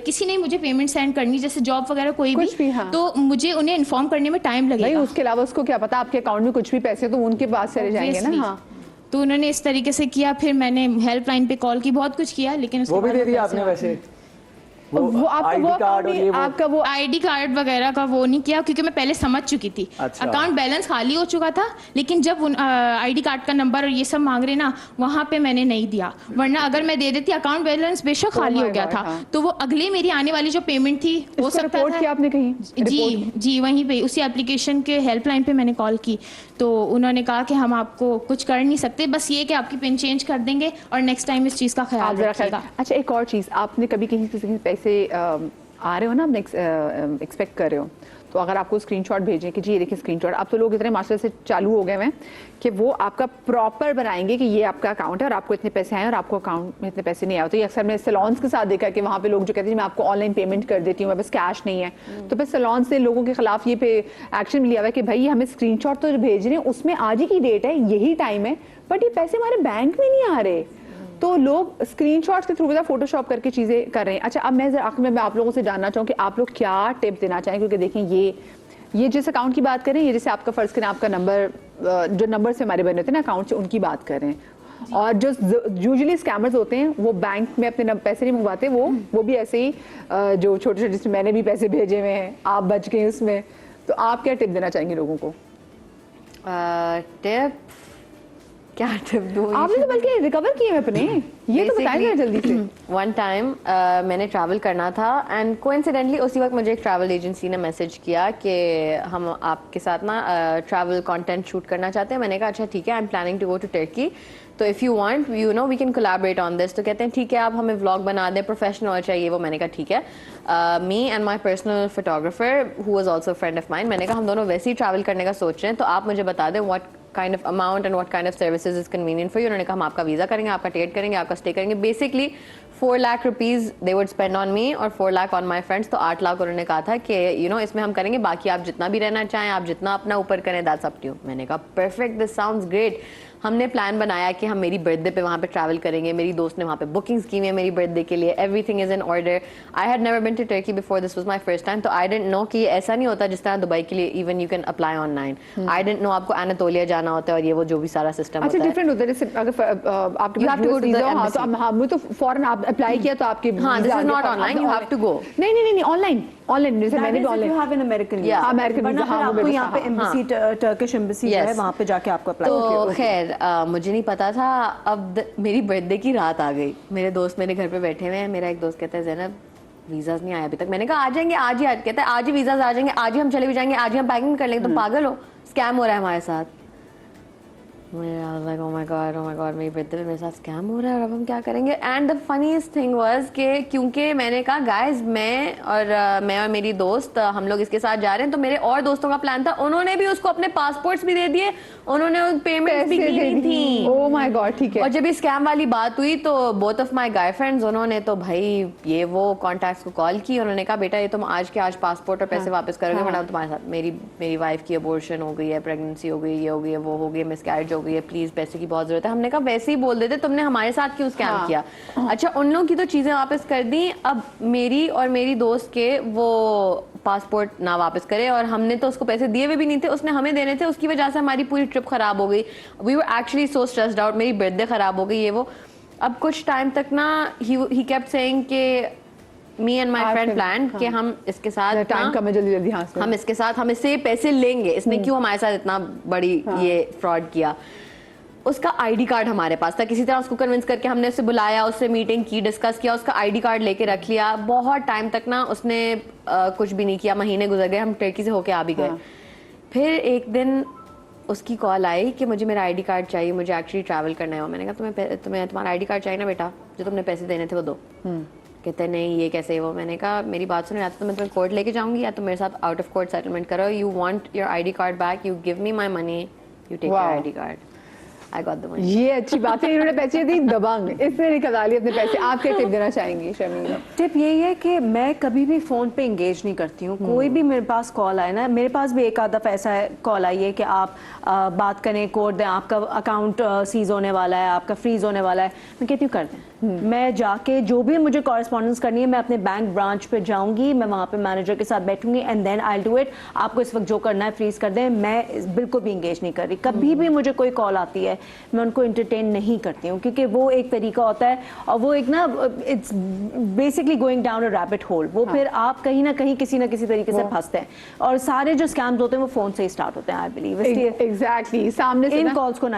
किसी ने मुझे पेमेंट सेंड करनी, जैसे जॉब वगैरह कोई भी, तो मुझे उन्हें इन्फॉर्म करने में टाइम लगेगा. उसके अलावा उसको क्या पता आपके अकाउंट में कुछ भी पैसे तो उनके पास चले जाएंगे ना. तो उन्होंने इस तरीके से किया. फिर मैंने हेल्पलाइन पे कॉल की, बहुत कुछ किया, लेकिन वो भी दे दिया आपने वैसे. वो आपका वो आईडी कार्ड वगैरह का वो नहीं किया क्योंकि मैं पहले समझ चुकी थी. अच्छा. अकाउंट बैलेंस खाली हो चुका था, लेकिन जब आईडी कार्ड का नंबर और ये सब मांग रहे ना, वहाँ पे मैंने नहीं दिया. वरना अगर मैं दे देती, अकाउंट बैलेंस बेशक खाली हो गया था, तो वो अगले मेरी आने वाली जो पेमेंट थी हो सकता था. आपने कहीं जी वहीं पे उसी एप्लीकेशन के हेल्पलाइन पे मैंने कॉल की. तो उन्होंने कहा कि हम आपको कुछ कर नहीं सकते, बस ये कि आपकी पिन चेंज कर देंगे और नेक्स्ट टाइम इस चीज़ का ख्याल रखिएगा. अच्छा, एक और चीज़, आपने कभी कहीं से पैसे आ रहे हो ना, एक्सपेक्ट कर रहे हो, तो अगर आपको स्क्रीनशॉट भेजें कि जी ये देखिए स्क्रीनशॉट, अब तो लोग इतने मास्टर से चालू हो गए हैं कि वो आपका प्रॉपर बनाएंगे कि ये आपका अकाउंट है और आपको इतने पैसे आए और आपको अकाउंट में इतने पैसे नहीं आए. तो ये अक्सर मैं सैलून्स के साथ देखा कि वहाँ पे लोग जो कहते हैं मैं आपको ऑनलाइन पेमेंट कर देती हूँ, मैं बस कैश नहीं है. तो फिर सैलून्स ने लोगों के खिलाफ ये पे एक्शन लिया हुआ है कि भाई हमें स्क्रीनशॉट तो भेज रहे हैं, उसमें आज ही की डेट है, यही टाइम है, बट ये पैसे हमारे बैंक में नहीं आ रहे. तो लोग स्क्रीनशॉट्स के थ्रू फोटोशॉप करके चीज़ें कर रहे हैं. अच्छा, अब मैं आखिर में आप लोगों से जानना चाहूँ कि आप लोग क्या टिप देना चाहें, क्योंकि देखें ये जिस अकाउंट की बात करें, ये जैसे आपका फ़र्ज़ करें आपका नंबर, जो नंबर से हमारे बने होते हैं ना अकाउंट से, उनकी बात कर रहे हैं. और जो यूजुअली स्कैमर्स होते हैं वो बैंक में अपने पैसे नहीं मंगवाते, वो भी ऐसे ही जो छोटे छोटे, जिसमें मैंने भी पैसे भेजे हुए हैं, आप बच गए उसमें. तो आप क्या टिप देना चाहेंगे लोगों को? टिप क्या टिप दूँ? आपने तो बल्कि रिकवर किए हैं अपने, ये तो बताइए जल्दी से. वन टाइम मैंने ट्रैवल करना था एंड कोइंसिडेंटली उसी वक्त मुझे एक ट्रैवल एजेंसी ने मैसेज किया कि हम आपके साथ ना ट्रैवल कंटेंट शूट करना चाहते हैं. मैंने कहा अच्छा ठीक है, I am planning to go to Turkey, तो if you want you know we can collaborate on this. तो कहते हैं ठीक है, आप हमें व्लॉग बना दें, प्रोफेशनल चाहिए वो. मैंने कहा ठीक है. Me and my personal photographer who was also friend of mine, मैंने कहा हम दोनों वैसे ही ट्रैवल करने का सोच रहे हैं, तो आप मुझे बता दें what kind of amount and what kind of services is convenient for you. उन्होंने कहा हम आपका वीज़ा करेंगे, आपका टिकट करेंगे, आपका स्टे करेंगे. Basically 4 lakh rupees they would spend on me और 4 लाख on my friends. तो 8 लाख उन्होंने कहा था कि you know इसमें हम करेंगे, बाकी आप जितना भी रहना चाहें, आप जितना अपना ऊपर करें, that's up to you. मैंने कहा perfect, this sounds great. ہم نے پلان بنایا کہ ہم میری برتھ ڈے پہ وہاں پہ ٹریول کریں گے, میری دوست نے وہاں پہ بکنگس کی ہوئی ہیں میری برتھ ڈے کے لیے, everything is in order. I had never been to Turkey before, this was my first time, تو آئی ڈنٹ نو کہ یہ ایسا نہیں ہوتا جس طرح دبئی کے لیے even you can apply online. I didn't know آپ کو ایناتولیا جانا ہوتا ہے اور یہ وہ جو بھی سارا سسٹم ہوتا ہے. اچھا ڈفرینٹ ہوتا ہے, جیسے اگر آپ کے پاس ویزا ہو تو ہم تو فوراً آپ اپلائی کیا تو آپ کے ہاں this is not online, you have to go. نہیں آن لائن جیسے میں نے بھی آن لائن آپ کو یہاں پہ ایمبیسی ٹرکش ایمبیسی ہے وہاں پہ جا کے آپ کو اپلائی. تو خیر مجھے نہیں پتا تھا. اب میری برتھ ڈے کی رات آ گئی, میرے دوست میرے گھر پہ بیٹھے ہوئے ہیں. میرا ایک دوست کہتا ہے زینب ویزاز نہیں آیا ابھی تک. میں نے کہا آ جائیں گے آج ہی, کہتا ہے آج ہی ویزاز آ جائیں گے, آج ہی ہم چلے بھی جائیں گے, آج ہی ہم پیکنگ کر لیں گے. تم پاگل ہو, اسکیم ہو رہا ہے ہمارے ساتھ. oh my god میری برتھ ڈے پہ میرے ساتھ اسکیم ہو رہا ہے اور اب ہم کیا کریں گے. And the finest thing was کہ کیونکہ میں نے کہا گائز میں اور میری دوست ہم لوگ اس کے ساتھ جا رہے ہیں, تو میرے اور دوستوں کا پلان تھا, انہوں نے بھی اس کو اپنے پاسپورٹس بھی دے دیے, انہوں نے پیمنٹ بھی کی تھی. oh my god ٹھیک ہے. اور جب اسکیم والی بات ہوئی تو both of my guy friends انہوں نے تو بھائی یہ وہ کانٹیکٹس کو کال کی, انہوں نے کہا بیٹا یہ تم آج کے آج پاسپورٹ اور پیسے واپس کرو گے ورنہ تمہارے ساتھ میری وائف کی ابورشن ہو گئی ہے, پریگننسی ہو گئی, یہ ہو گئی ہے, وہ ہو گئی ہے, مس کیریج ہو گئی ہے, پلیز پیسے کی بہت ضرورت ہے. ہم نے کہا ویسے ہی بول دیتے, تم نے ہمارے ساتھ کیوں اسکیم کیا. اچھا ان لوگوں کی تو چیزیں واپس کر دیں, اب میری اور میری دوست کے وہ پاسپورٹ نہ واپس کرے, اور ہم نے تو اس کو پیسے دیے ہوئے بھی نہیں تھے, اس نے ہمیں دینے تھے. اس کی وجہ سے ہماری پوری ٹرپ خراب ہو گئی. We were actually so stressed out, میری برتھ ڈے خراب ہو گئی یہ وہ. اب کچھ ٹائم تک نا ہی کیپٹ سیئنگ کہ me and my friend plan کہ ہم اس کے ساتھ ہم اس کے ساتھ ہم اس سے پیسے لیں گے, اس نے کیوں ہمارے ساتھ اتنا بڑی یہ فراڈ کیا. اس کا آئی ڈی کارڈ ہمارے پاس تھا, کسی طرح اس کو کنونس کر کے ہم نے اسے بلایا, اس سے میٹنگ کی, ڈسکس کیا, اس کا آئی ڈی کارڈ لے کے رکھ لیا. بہت ٹائم تک نا اس نے کچھ بھی نہیں کیا, مہینے گزر گئے, ہم ٹرکی سے ہو کے آ بھی گئے. پھر ایک دن اس کی کال آئی کہ مجھے میرا آئی ڈی کارڈ چاہیے, مجھے ایکچولی ٹریول کرنا ہے. میں نے کہا تمہیں تمہارا آئی ڈی کارڈ چاہیے نا بیٹا, جو تم نے پیسے دینے تھے وہ دو. کہتے ہیں نہیں یہ کیسے وہ. میں نے کہا میری بات سنو, یا تو میں تمہیں کورٹ لے کے جاؤں گی یا تم میرے ساتھ آؤٹ آف کورٹ سیٹلمنٹ کرو. You want your I D card back, you give me my money, you take your I D card. یہ اچھی بات ہے, انہوں نے پیسے دی دبنگ, اس نے نکال لیے اپنے پیسے. آپ کیا ٹپ دینا چاہیں گی شرمیلا؟ ٹپ یہی ہے کہ میں کبھی بھی فون پہ انگیج نہیں کرتی ہوں. کوئی بھی میرے پاس کال آئے نا, میرے پاس بھی ایک آدھا ایسا کال آئی ہے کہ آپ بات کریں, کوڈ دیں, آپ کا اکاؤنٹ سیز ہونے والا ہے, آپ کا فریز ہونے والا ہے. میں کہتی ہوں کر دیں. میں جا کے جو بھی مجھے کورسپونڈنس کرنی ہے میں اپنے بینک برانچ پہ جاؤں گی, میں وہاں پہ مینیجر کے ساتھ بیٹھوں گی, and then I do it. آپ کو اس وقت جو کرنا ہے فریز کر دیں. میں بالکل بھی انگیج نہیں کر رہی. کبھی بھی مجھے کوئی کال آتی ہے میں ان کو انٹرٹین نہیں کرتی ہوں, کیونکہ وہ ایک طریقہ ہوتا ہے اور وہ ایک نا it's basically going down a rabbit hole. وہ پھر آپ کہیں نہ کہیں کسی نہ کسی طریقے سے پھنستے ہیں, اور سارے جو اسکیمز ہوتے ہیں وہ فون سے ہی اسٹارٹ ہوتے ہیں. آئی بلیو ایگزیکٹلی سامنے سے ان کالز کو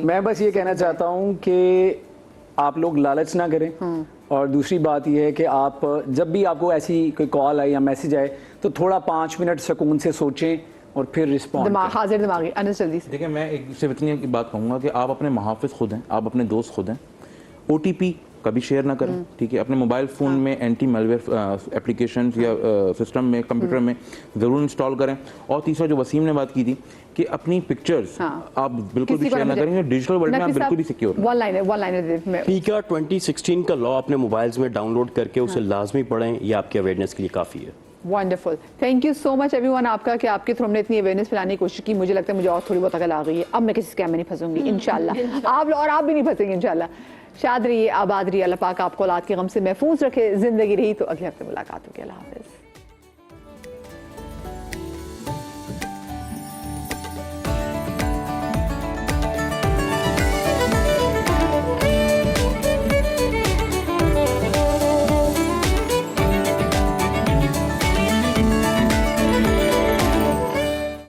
میں بس یہ کہنا چاہتا ہوں کہ آپ لوگ لالچ نہ کریں. اور دوسری بات یہ ہے کہ آپ جب بھی آپ کو ایسی کوئی کال آئے یا میسج آئے تو تھوڑا 5 منٹ سکون سے سوچیں اور پھر رسپونڈ. حاضر دماغی انس جلدی سے. دیکھیں میں ایک صرف اتنی بات کہوں گا کہ آپ اپنے محافظ خود ہیں, آپ اپنے دوست خود ہیں. او ٹی پی کبھی شیئر نہ کریں, ٹھیک ہے. اپنے موبائل فون میں اینٹی میلویئر اپلیکیشن یا سسٹم میں کمپیوٹر میں ضرور انسٹال کریں. اور تیسرا جو وسیم نے بات کی تھی کہ اپنی پکچرز آپ بالکل بھی شیئر نہ کریں, ڈیجیٹل ورلڈ میں آپ بالکل بھی سیکیور ہیں. ون لائنر پیکا 2016 کا لا اپنے موبائلز میں ڈاؤن لوڈ کر کے اسے لازمی پڑھیں, یہ آپ کی اویئرنیس کے لیے کافی ہے. Wonderful, thank you so much every one آپ کا کہ آپ کے تھرو ہم نے اتنی اویئرنیس پھیلانے کی کوشش کی. مجھے لگتا ہے مجھے اور تھوڑی بہت عقل آ گئی ہے, اب میں کسی اسکیم میں نہیں پھنسوں گی انشاءاللہ. آپ بھی نہیں پھنسیں گے انشاءاللہ. شاد رہیے, آباد رہیے, اللہ پاک آپ کو اولاد کے غم سے محفوظ رکھے. زندگی رہی تو اگلے ہفتے ملاقات ہوگی. اللہ حافظ.